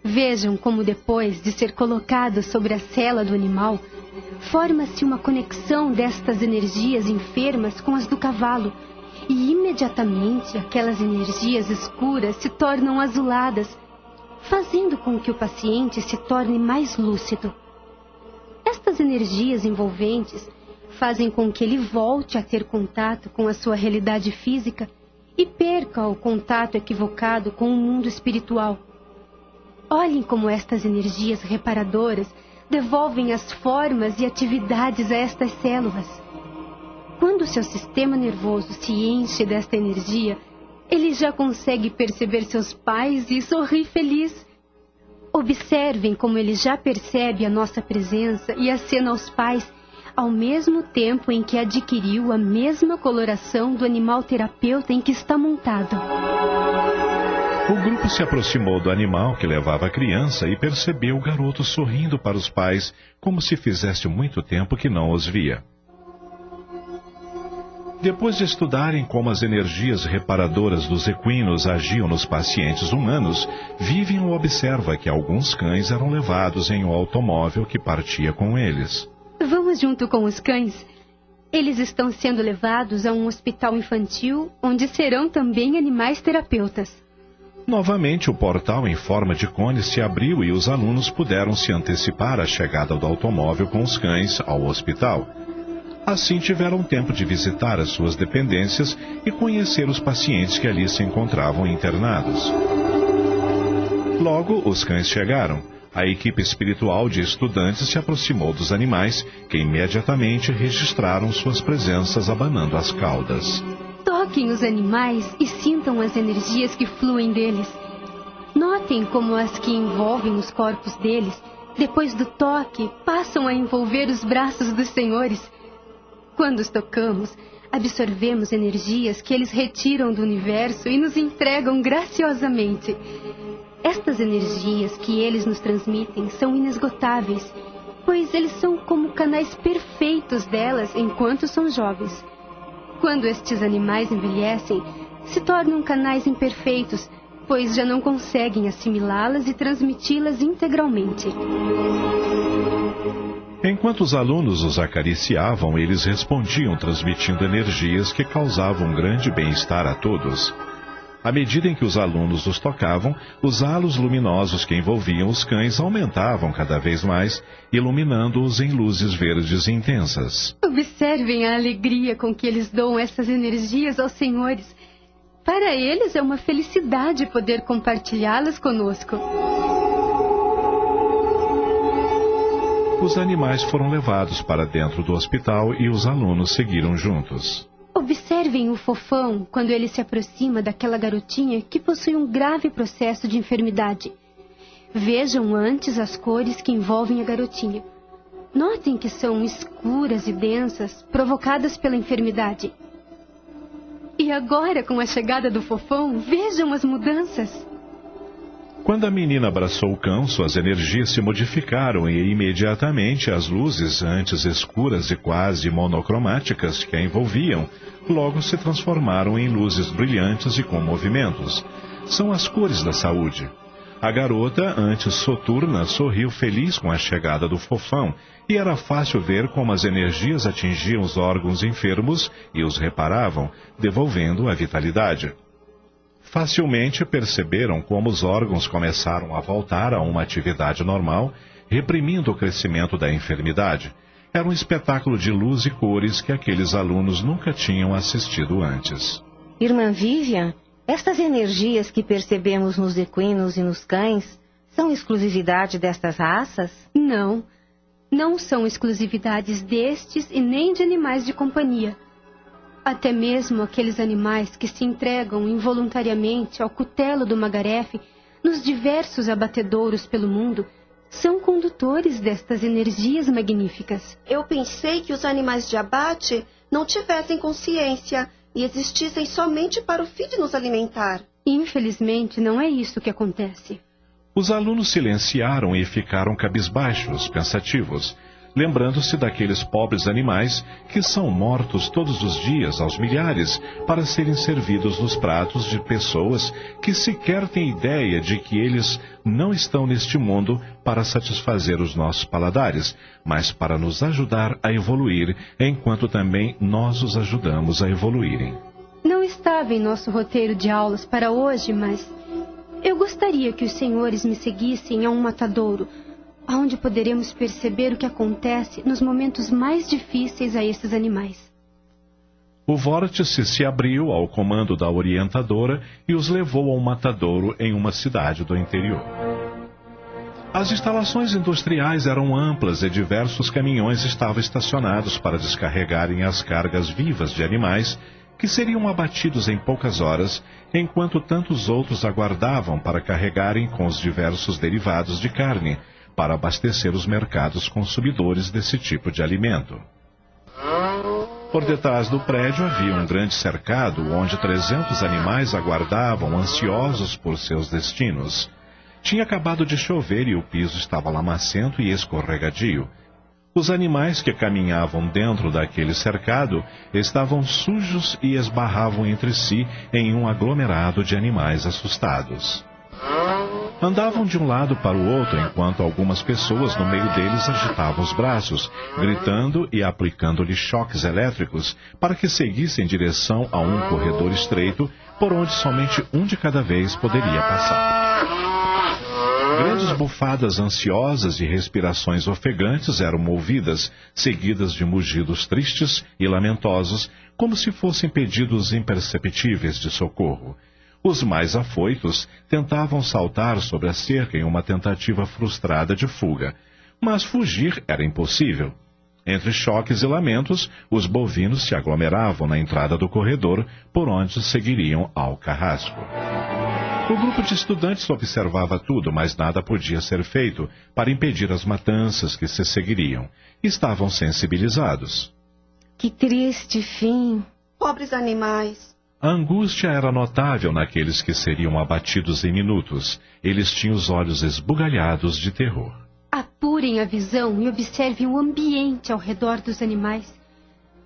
Vejam como depois de ser colocado sobre a cela do animal, forma-se uma conexão destas energias enfermas com as do cavalo, e imediatamente aquelas energias escuras se tornam azuladas, fazendo com que o paciente se torne mais lúcido. Estas energias envolventes fazem com que ele volte a ter contato com a sua realidade física e perca o contato equivocado com o mundo espiritual. Olhem como estas energias reparadoras devolvem as formas e atividades a estas células. Quando seu sistema nervoso se enche desta energia, ele já consegue perceber seus pais e sorrir feliz. Observem como ele já percebe a nossa presença e acena aos pais, ao mesmo tempo em que adquiriu a mesma coloração do animal terapeuta em que está montado. O grupo se aproximou do animal que levava a criança e percebeu o garoto sorrindo para os pais, como se fizesse muito tempo que não os via. Depois de estudarem como as energias reparadoras dos equinos agiam nos pacientes humanos, Vivian observa que alguns cães eram levados em um automóvel que partia com eles. Vamos junto com os cães. Eles estão sendo levados a um hospital infantil, onde serão também animais terapeutas. Novamente, o portal em forma de cone se abriu e os alunos puderam se antecipar à chegada do automóvel com os cães ao hospital. Assim, tiveram tempo de visitar as suas dependências e conhecer os pacientes que ali se encontravam internados. Logo, os cães chegaram. A equipe espiritual de estudantes se aproximou dos animais, que imediatamente registraram suas presenças abanando as caudas. Toquem os animais e sintam as energias que fluem deles. Notem como as que envolvem os corpos deles, depois do toque, passam a envolver os braços dos senhores. Quando os tocamos, absorvemos energias que eles retiram do universo e nos entregam graciosamente. Estas energias que eles nos transmitem são inesgotáveis, pois eles são como canais perfeitos delas enquanto são jovens. Quando estes animais envelhecem, se tornam canais imperfeitos, pois já não conseguem assimilá-las e transmiti-las integralmente. Enquanto os alunos os acariciavam, eles respondiam transmitindo energias que causavam grande bem-estar a todos. À medida em que os alunos os tocavam, os halos luminosos que envolviam os cães aumentavam cada vez mais, iluminando-os em luzes verdes intensas. Observem a alegria com que eles dão essas energias aos senhores. Para eles é uma felicidade poder compartilhá-las conosco. Os animais foram levados para dentro do hospital e os alunos seguiram juntos. Observem o fofão quando ele se aproxima daquela garotinha que possui um grave processo de enfermidade. Vejam antes as cores que envolvem a garotinha. Notem que são escuras e densas, provocadas pela enfermidade. E agora, com a chegada do Fofão, vejam as mudanças. Quando a menina abraçou o cão, suas energias se modificaram e imediatamente as luzes, antes escuras e quase monocromáticas que a envolviam, logo se transformaram em luzes brilhantes e com movimentos. São as cores da saúde. A garota, antes soturna, sorriu feliz com a chegada do Fofão, e era fácil ver como as energias atingiam os órgãos enfermos e os reparavam, devolvendo a vitalidade. Facilmente perceberam como os órgãos começaram a voltar a uma atividade normal, reprimindo o crescimento da enfermidade. Era um espetáculo de luz e cores que aqueles alunos nunca tinham assistido antes. Irmã Vivian, estas energias que percebemos nos equinos e nos cães são exclusividade destas raças? Não, não são exclusividades destes e nem de animais de companhia. Até mesmo aqueles animais que se entregam involuntariamente ao cutelo do Magarefe nos diversos abatedouros pelo mundo são condutores destas energias magníficas. Eu pensei que os animais de abate não tivessem consciência e existissem somente para o fim de nos alimentar. Infelizmente, não é isso que acontece. Os alunos silenciaram e ficaram cabisbaixos, pensativos, lembrando-se daqueles pobres animais que são mortos todos os dias aos milhares para serem servidos nos pratos de pessoas que sequer têm ideia de que eles não estão neste mundo para satisfazer os nossos paladares, mas para nos ajudar a evoluir, enquanto também nós os ajudamos a evoluírem. Não estava em nosso roteiro de aulas para hoje, mas eu gostaria que os senhores me seguissem a um matadouro, onde poderemos perceber o que acontece nos momentos mais difíceis a esses animais. O vórtice se abriu ao comando da orientadora e os levou a um matadouro em uma cidade do interior. As instalações industriais eram amplas e diversos caminhões estavam estacionados para descarregarem as cargas vivas de animais que seriam abatidos em poucas horas, enquanto tantos outros aguardavam para carregarem com os diversos derivados de carne, para abastecer os mercados consumidores desse tipo de alimento. Por detrás do prédio havia um grande cercado onde 300 animais aguardavam, ansiosos por seus destinos. Tinha acabado de chover e o piso estava lamacento e escorregadio. Os animais que caminhavam dentro daquele cercado estavam sujos e esbarravam entre si em um aglomerado de animais assustados. Andavam de um lado para o outro, enquanto algumas pessoas no meio deles agitavam os braços, gritando e aplicando-lhe choques elétricos para que seguissem em direção a um corredor estreito, por onde somente um de cada vez poderia passar. Grandes bufadas ansiosas e respirações ofegantes eram ouvidas, seguidas de mugidos tristes e lamentosos, como se fossem pedidos imperceptíveis de socorro. Os mais afoitos tentavam saltar sobre a cerca em uma tentativa frustrada de fuga, mas fugir era impossível. Entre choques e lamentos, os bovinos se aglomeravam na entrada do corredor, por onde seguiriam ao carrasco. O grupo de estudantes observava tudo, mas nada podia ser feito para impedir as matanças que se seguiriam. Estavam sensibilizados. Que triste fim! Pobres animais! A angústia era notável naqueles que seriam abatidos em minutos. Eles tinham os olhos esbugalhados de terror. Apurem a visão e observem o ambiente ao redor dos animais.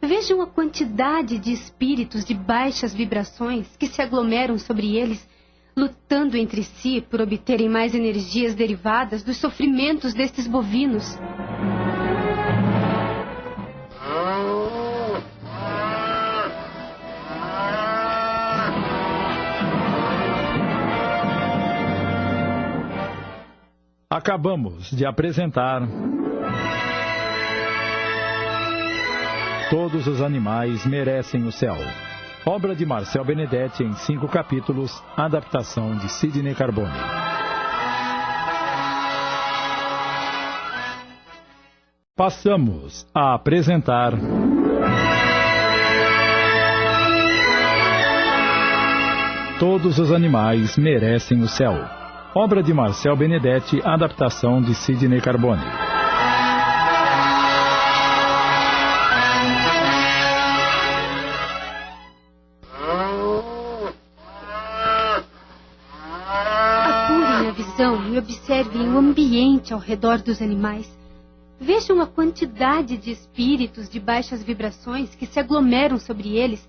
Vejam a quantidade de espíritos de baixas vibrações que se aglomeram sobre eles, lutando entre si por obterem mais energias derivadas dos sofrimentos destes bovinos. Acabamos de apresentar Todos os Animais Merecem o Céu. Obra de Marcel Benedetti em 5 capítulos, adaptação de Sidney Carbone. Passamos a apresentar Todos os Animais Merecem o Céu. Obra de Marcel Benedetti, adaptação de Sidney Carbone. a visão e observem o ambiente ao redor dos animais. Vejam a quantidade de espíritos de baixas vibrações que se aglomeram sobre eles,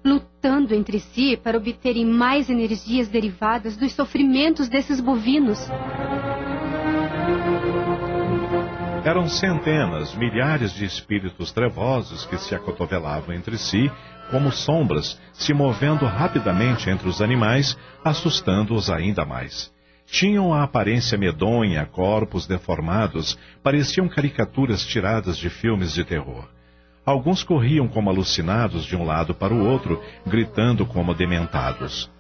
lutando entre si para obterem mais energias derivadas dos sofrimentos desses bovinos. Eram centenas, milhares de espíritos trevosos que se acotovelavam entre si, como sombras, se movendo rapidamente entre os animais, assustando-os ainda mais. Tinham a aparência medonha, corpos deformados, pareciam caricaturas tiradas de filmes de terror. Alguns corriam como alucinados de um lado para o outro, gritando como dementados.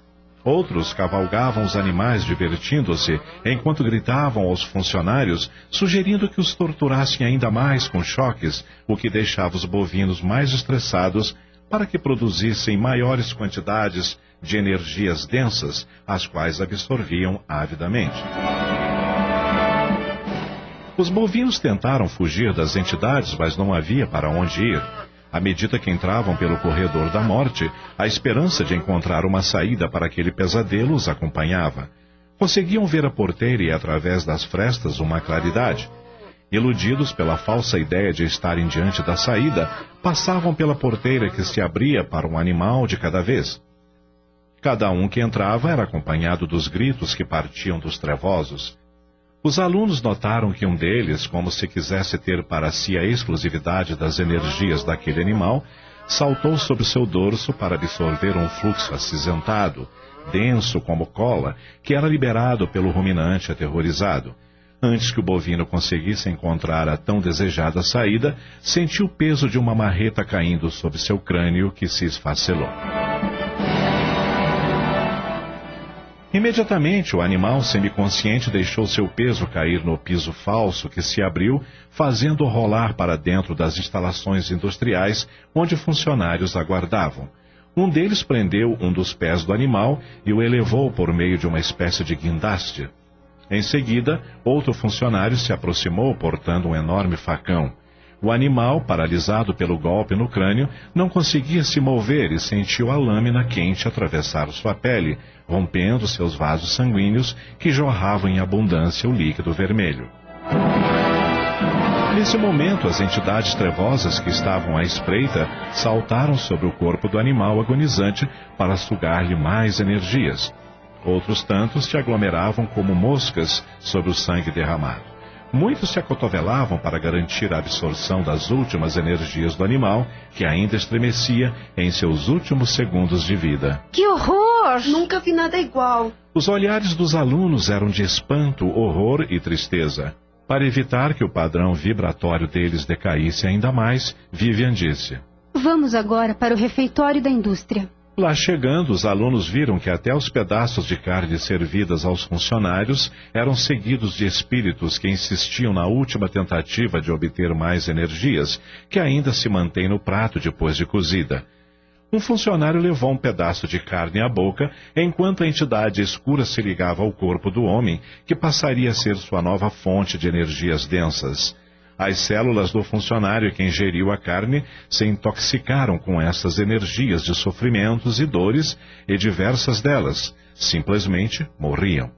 Outros cavalgavam os animais divertindo-se, enquanto gritavam aos funcionários, sugerindo que os torturassem ainda mais com choques, o que deixava os bovinos mais estressados para que produzissem maiores quantidades de energias densas, as quais absorviam avidamente. Os bovinos tentaram fugir das entidades, mas não havia para onde ir. À medida que entravam pelo corredor da morte, a esperança de encontrar uma saída para aquele pesadelo os acompanhava. Conseguiam ver a porteira e, através das frestas, uma claridade. Iludidos pela falsa ideia de estarem diante da saída, passavam pela porteira que se abria para um animal de cada vez. Cada um que entrava era acompanhado dos gritos que partiam dos trevosos. Os alunos notaram que um deles, como se quisesse ter para si a exclusividade das energias daquele animal, saltou sobre seu dorso para absorver um fluxo acinzentado, denso como cola, que era liberado pelo ruminante aterrorizado. Antes que o bovino conseguisse encontrar a tão desejada saída, sentiu o peso de uma marreta caindo sobre seu crânio, que se esfacelou. Imediatamente, o animal semiconsciente deixou seu peso cair no piso falso que se abriu, fazendo-o rolar para dentro das instalações industriais onde funcionários aguardavam. Um deles prendeu um dos pés do animal e o elevou por meio de uma espécie de guindaste. Em seguida, outro funcionário se aproximou portando um enorme facão. O animal, paralisado pelo golpe no crânio, não conseguia se mover e sentiu a lâmina quente atravessar sua pele, rompendo seus vasos sanguíneos que jorravam em abundância o líquido vermelho. Nesse momento, as entidades trevosas que estavam à espreita saltaram sobre o corpo do animal agonizante para sugar-lhe mais energias. Outros tantos se aglomeravam como moscas sobre o sangue derramado. Muitos se acotovelavam para garantir a absorção das últimas energias do animal, que ainda estremecia em seus últimos segundos de vida. Que horror! Nunca vi nada igual. Os olhares dos alunos eram de espanto, horror e tristeza. Para evitar que o padrão vibratório deles decaísse ainda mais, Vivian disse: Vamos agora para o refeitório da indústria. Lá chegando, os alunos viram que até os pedaços de carne servidas aos funcionários eram seguidos de espíritos que insistiam na última tentativa de obter mais energias, que ainda se mantém no prato depois de cozida. Um funcionário levou um pedaço de carne à boca, enquanto a entidade escura se ligava ao corpo do homem, que passaria a ser sua nova fonte de energias densas. As células do funcionário que ingeriu a carne se intoxicaram com essas energias de sofrimentos e dores, e diversas delas simplesmente morriam.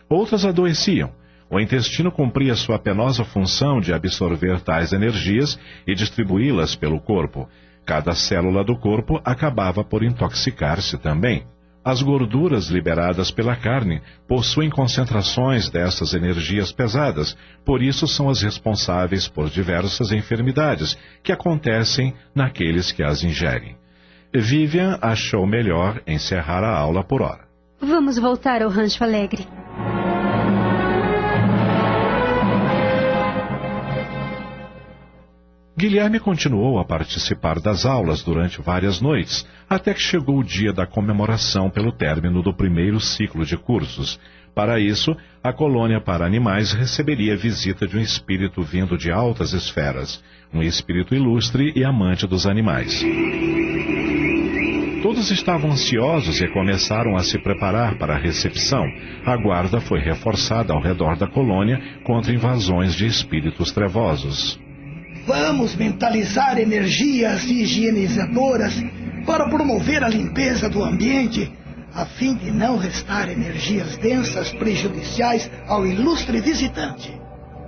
Outras adoeciam. O intestino cumpria sua penosa função de absorver tais energias e distribuí-las pelo corpo. Cada célula do corpo acabava por intoxicar-se também. As gorduras liberadas pela carne possuem concentrações dessas energias pesadas, por isso são as responsáveis por diversas enfermidades que acontecem naqueles que as ingerem. Vivian achou melhor encerrar a aula por hora. Vamos voltar ao Rancho Alegre. Guilherme continuou a participar das aulas durante várias noites, até que chegou o dia da comemoração pelo término do primeiro ciclo de cursos. Para isso, a colônia para animais receberia visita de um espírito vindo de altas esferas, um espírito ilustre e amante dos animais. Todos estavam ansiosos e começaram a se preparar para a recepção. A guarda foi reforçada ao redor da colônia contra invasões de espíritos trevosos. Vamos mentalizar energias higienizadoras para promover a limpeza do ambiente, a fim de não restar energias densas prejudiciais ao ilustre visitante.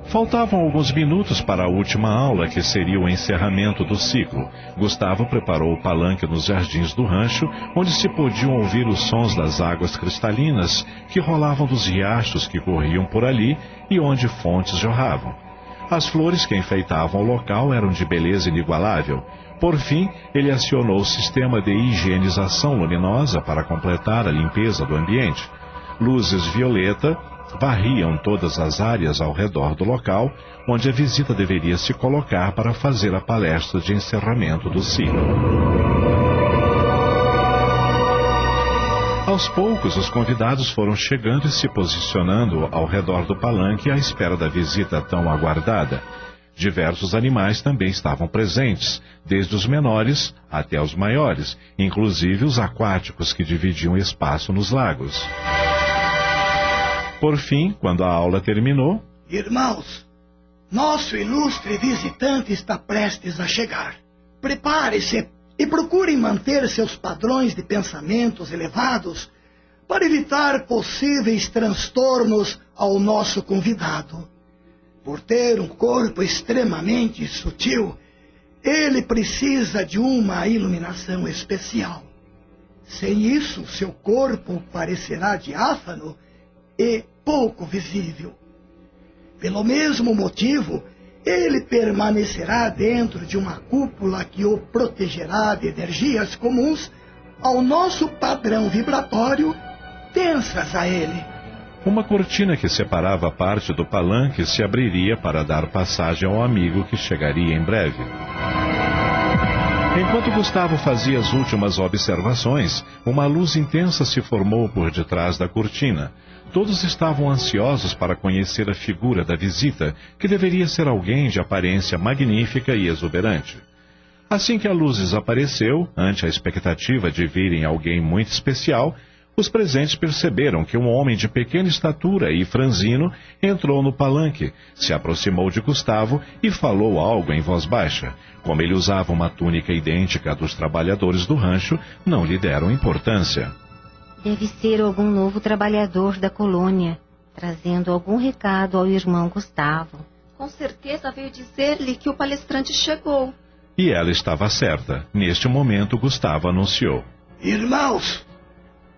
Faltavam alguns minutos para a última aula, que seria o encerramento do ciclo. Gustavo preparou o palanque nos jardins do rancho, onde se podiam ouvir os sons das águas cristalinas que rolavam dos riachos que corriam por ali e onde fontes jorravam. As flores que enfeitavam o local eram de beleza inigualável. Por fim, ele acionou o sistema de higienização luminosa para completar a limpeza do ambiente. Luzes violeta varriam todas as áreas ao redor do local, onde a visita deveria se colocar para fazer a palestra de encerramento do ciclo. Aos poucos, os convidados foram chegando e se posicionando ao redor do palanque à espera da visita tão aguardada. Diversos animais também estavam presentes, desde os menores até os maiores, inclusive os aquáticos que dividiam espaço nos lagos. Por fim, quando a aula terminou... Irmãos, nosso ilustre visitante está prestes a chegar. Prepare-se e procurem manter seus padrões de pensamentos elevados para evitar possíveis transtornos ao nosso convidado. Por ter um corpo extremamente sutil, ele precisa de uma iluminação especial. Sem isso, seu corpo parecerá diáfano e pouco visível. Pelo mesmo motivo, ele permanecerá dentro de uma cúpula que o protegerá de energias comuns ao nosso padrão vibratório, tensas a ele. Uma cortina que separava parte do palanque se abriria para dar passagem ao amigo que chegaria em breve. Enquanto Gustavo fazia as últimas observações, uma luz intensa se formou por detrás da cortina. Todos estavam ansiosos para conhecer a figura da visita, que deveria ser alguém de aparência magnífica e exuberante. Assim que a luz desapareceu, ante a expectativa de virem alguém muito especial, os presentes perceberam que um homem de pequena estatura e franzino entrou no palanque, se aproximou de Gustavo e falou algo em voz baixa. Como ele usava uma túnica idêntica à dos trabalhadores do rancho, não lhe deram importância. Deve ser algum novo trabalhador da colônia, trazendo algum recado ao irmão Gustavo. Com certeza veio dizer-lhe que o palestrante chegou. E ela estava certa. Neste momento, Gustavo anunciou. Irmãos,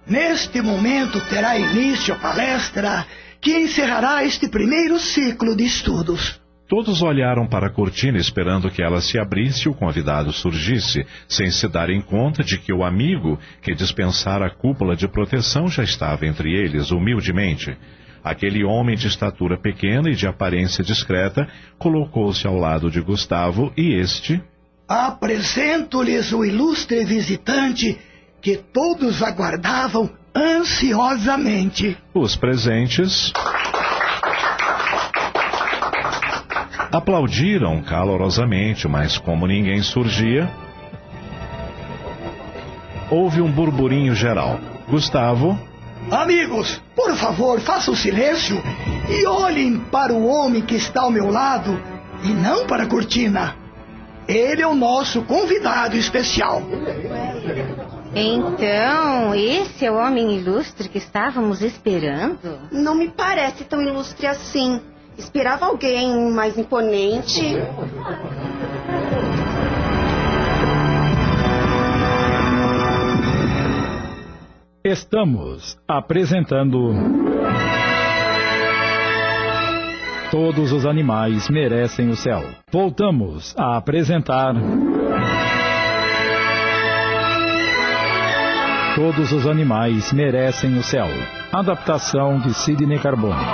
neste momento terá início a palestra que encerrará este primeiro ciclo de estudos. Todos olharam para a cortina esperando que ela se abrisse e o convidado surgisse, sem se darem conta de que o amigo que dispensara a cúpula de proteção já estava entre eles, humildemente. Aquele homem de estatura pequena e de aparência discreta colocou-se ao lado de Gustavo e este... Apresento-lhes o ilustre visitante que todos aguardavam ansiosamente. Os presentes aplaudiram calorosamente, mas como ninguém surgia, houve um burburinho geral. Gustavo... Amigos, por favor, façam silêncio e olhem para o homem que está ao meu lado e não para a cortina. Ele é o nosso convidado especial. Então, esse é o homem ilustre que estávamos esperando? Não me parece tão ilustre assim. Esperava alguém mais imponente. Estamos apresentando... Todos os animais merecem o céu. Voltamos a apresentar... Todos os animais merecem o céu. Adaptação de Sidney Carbone.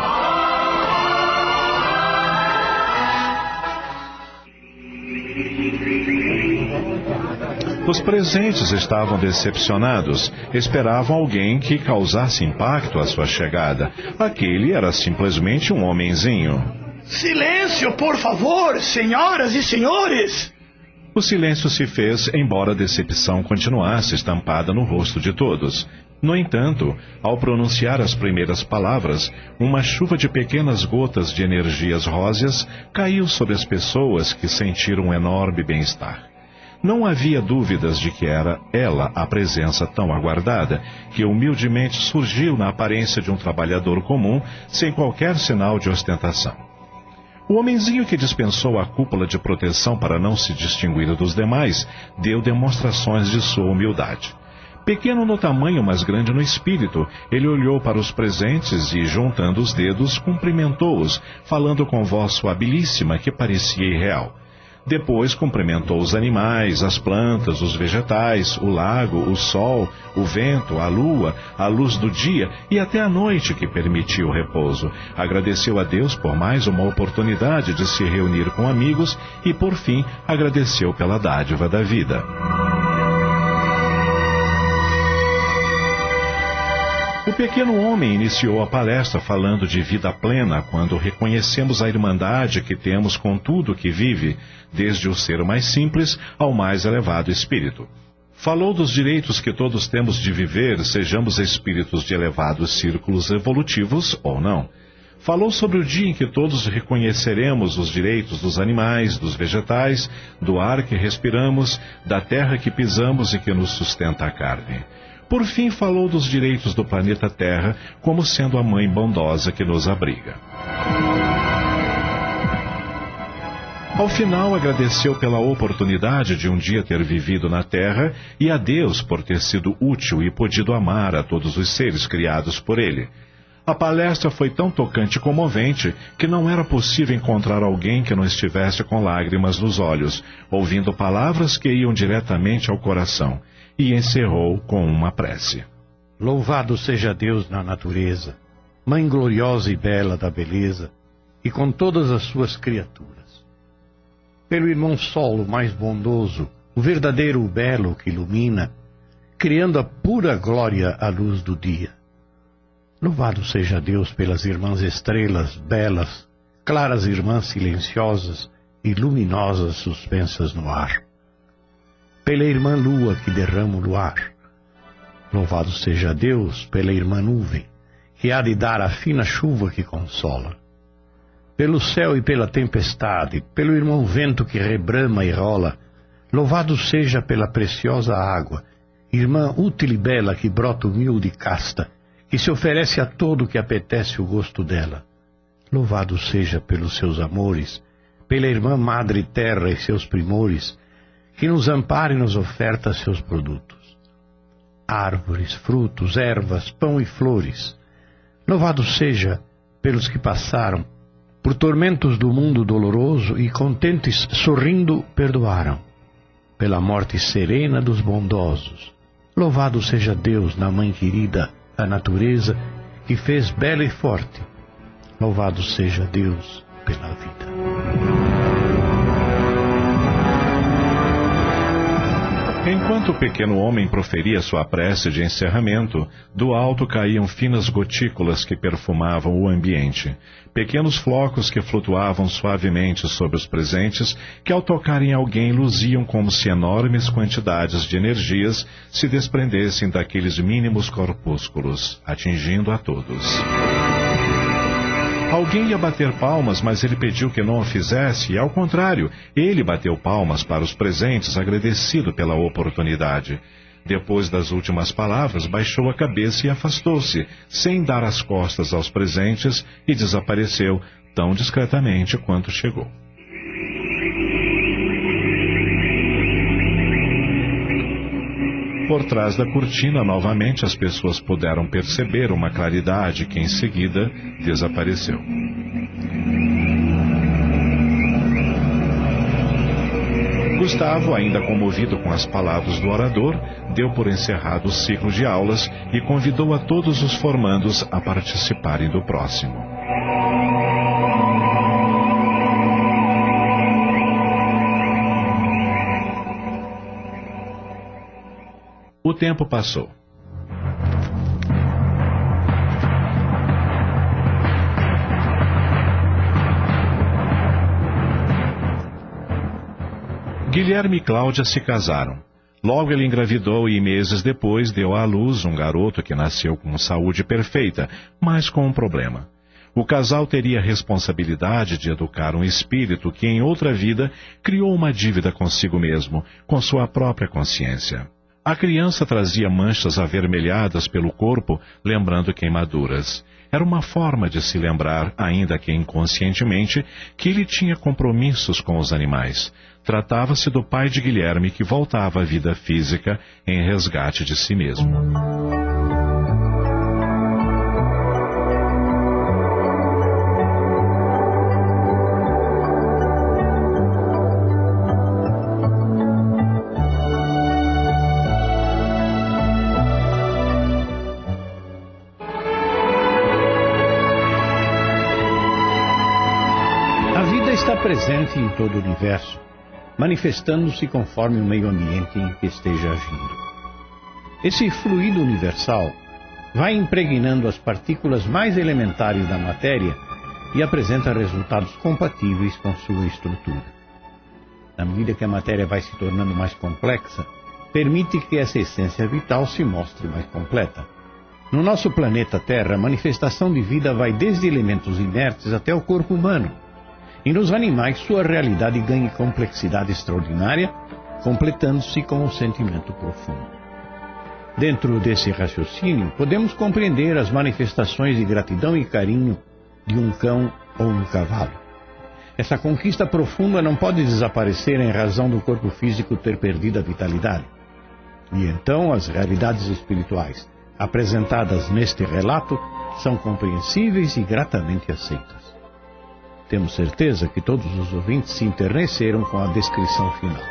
Os presentes estavam decepcionados. Esperavam alguém que causasse impacto à sua chegada. Aquele era simplesmente um homenzinho. Silêncio, por favor, senhoras e senhores! O silêncio se fez, embora a decepção continuasse estampada no rosto de todos. No entanto, ao pronunciar as primeiras palavras, uma chuva de pequenas gotas de energias róseas caiu sobre as pessoas que sentiram um enorme bem-estar. Não havia dúvidas de que era ela a presença tão aguardada, que humildemente surgiu na aparência de um trabalhador comum, sem qualquer sinal de ostentação. O homenzinho que dispensou a cúpula de proteção para não se distinguir dos demais, deu demonstrações de sua humildade. Pequeno no tamanho, mas grande no espírito, ele olhou para os presentes e, juntando os dedos, cumprimentou-os, falando com voz suabilíssima que parecia irreal. Depois cumprimentou os animais, as plantas, os vegetais, o lago, o sol, o vento, a lua, a luz do dia e até a noite que permitia o repouso. Agradeceu a Deus por mais uma oportunidade de se reunir com amigos e, por fim, agradeceu pela dádiva da vida. O pequeno homem iniciou a palestra falando de vida plena quando reconhecemos a irmandade que temos com tudo que vive, desde o ser mais simples ao mais elevado espírito. Falou dos direitos que todos temos de viver, sejamos espíritos de elevados círculos evolutivos ou não. Falou sobre o dia em que todos reconheceremos os direitos dos animais, dos vegetais, do ar que respiramos, da terra que pisamos e que nos sustenta a carne. Por fim, falou dos direitos do planeta Terra como sendo a mãe bondosa que nos abriga. Ao final, agradeceu pela oportunidade de um dia ter vivido na Terra e a Deus por ter sido útil e podido amar a todos os seres criados por Ele. A palestra foi tão tocante e comovente que não era possível encontrar alguém que não estivesse com lágrimas nos olhos, ouvindo palavras que iam diretamente ao coração. E encerrou com uma prece. Louvado seja Deus na natureza, Mãe gloriosa e bela da beleza, e com todas as suas criaturas. Pelo irmão Sol, o mais bondoso, o verdadeiro belo que ilumina, criando a pura glória à luz do dia. Louvado seja Deus pelas irmãs estrelas belas, claras irmãs silenciosas e luminosas suspensas no ar. Pela irmã lua que derrama o luar. Louvado seja Deus pela irmã nuvem, que há de dar a fina chuva que consola. Pelo céu e pela tempestade, pelo irmão vento que rebrama e rola, louvado seja pela preciosa água, irmã útil e bela que brota humilde e casta, que se oferece a todo que apetece o gosto dela. Louvado seja pelos seus amores, pela irmã madre terra e seus primores, que nos ampara e nos oferta seus produtos. Árvores, frutos, ervas, pão e flores. Louvado seja pelos que passaram por tormentos do mundo doloroso e contentes, sorrindo, perdoaram. Pela morte serena dos bondosos. Louvado seja Deus na mãe querida, a natureza, que fez bela e forte. Louvado seja Deus pela vida. Enquanto o pequeno homem proferia sua prece de encerramento, do alto caíam finas gotículas que perfumavam o ambiente. Pequenos flocos que flutuavam suavemente sobre os presentes, que ao tocar em alguém luziam como se enormes quantidades de energias se desprendessem daqueles mínimos corpúsculos, atingindo a todos. Alguém ia bater palmas, mas ele pediu que não o fizesse, e ao contrário, ele bateu palmas para os presentes, agradecido pela oportunidade. Depois das últimas palavras, baixou a cabeça e afastou-se, sem dar as costas aos presentes, e desapareceu tão discretamente quanto chegou. Por trás da cortina, novamente, as pessoas puderam perceber uma claridade que, em seguida, desapareceu. Gustavo, ainda comovido com as palavras do orador, deu por encerrado o ciclo de aulas e convidou a todos os formandos a participarem do próximo. O tempo passou. Guilherme e Cláudia se casaram. Logo ele engravidou e meses depois deu à luz um garoto que nasceu com saúde perfeita, mas com um problema. O casal teria a responsabilidade de educar um espírito que, em outra vida, criou uma dívida consigo mesmo, com sua própria consciência. A criança trazia manchas avermelhadas pelo corpo, lembrando queimaduras. Era uma forma de se lembrar, ainda que inconscientemente, que ele tinha compromissos com os animais. Tratava-se do pai de Guilherme que voltava à vida física em resgate de si mesmo. Está presente em todo o universo, manifestando-se conforme o meio ambiente em que esteja agindo. Esse fluido universal vai impregnando as partículas mais elementares da matéria e apresenta resultados compatíveis com sua estrutura. Na medida que a matéria vai se tornando mais complexa, permite que essa essência vital se mostre mais completa. No nosso planeta Terra, a manifestação de vida vai desde elementos inertes até o corpo humano. E nos animais sua realidade ganha complexidade extraordinária, completando-se com o sentimento profundo. Dentro desse raciocínio, podemos compreender as manifestações de gratidão e carinho de um cão ou um cavalo. Essa conquista profunda não pode desaparecer em razão do corpo físico ter perdido a vitalidade. E então as realidades espirituais apresentadas neste relato são compreensíveis e gratamente aceitas. Temos certeza que todos os ouvintes se enterneceram com a descrição final.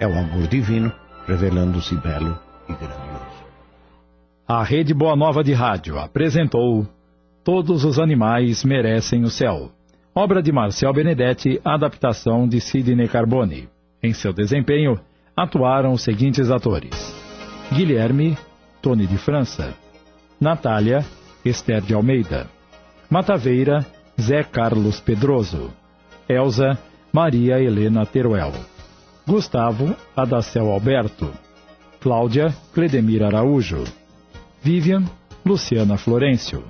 É o amor divino revelando-se belo e grandioso. A Rede Boa Nova de Rádio apresentou Todos os Animais Merecem o Céu. Obra de Marcel Benedetti, adaptação de Sidney Carbone. Em seu desempenho, atuaram os seguintes atores: Guilherme, Tony de França; Natália, Esther de Almeida; Mataveira, Zé Carlos Pedroso; Elza, Maria Helena Teruel; Gustavo, Adacel Alberto; Cláudia, Cledemir Araújo; Vivian, Luciana Florencio.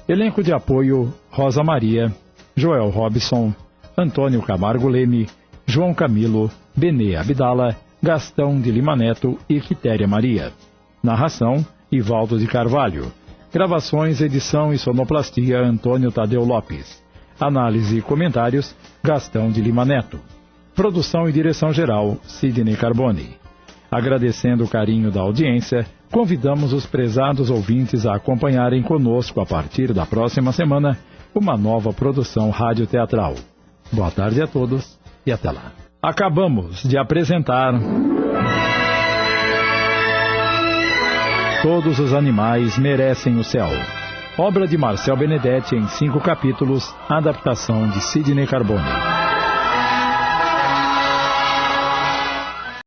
Elenco de apoio: Rosa Maria, Joel Robson, Antônio Camargo Leme, João Camilo, Benê Abdala, Gastão de Lima Neto e Quitéria Maria. Narração: Ivaldo de Carvalho. Gravações, edição e sonoplastia: Antônio Tadeu Lopes. Análise e comentários: Gastão de Lima Neto. Produção e direção geral: Sidney Carbone. Agradecendo o carinho da audiência, convidamos os prezados ouvintes a acompanharem conosco a partir da próxima semana uma nova produção radioteatral. Boa tarde a todos e até lá. Acabamos de apresentar Todos os Animais Merecem o Céu. Obra de Marcel Benedetti em 5 capítulos, adaptação de Sidney Carbone.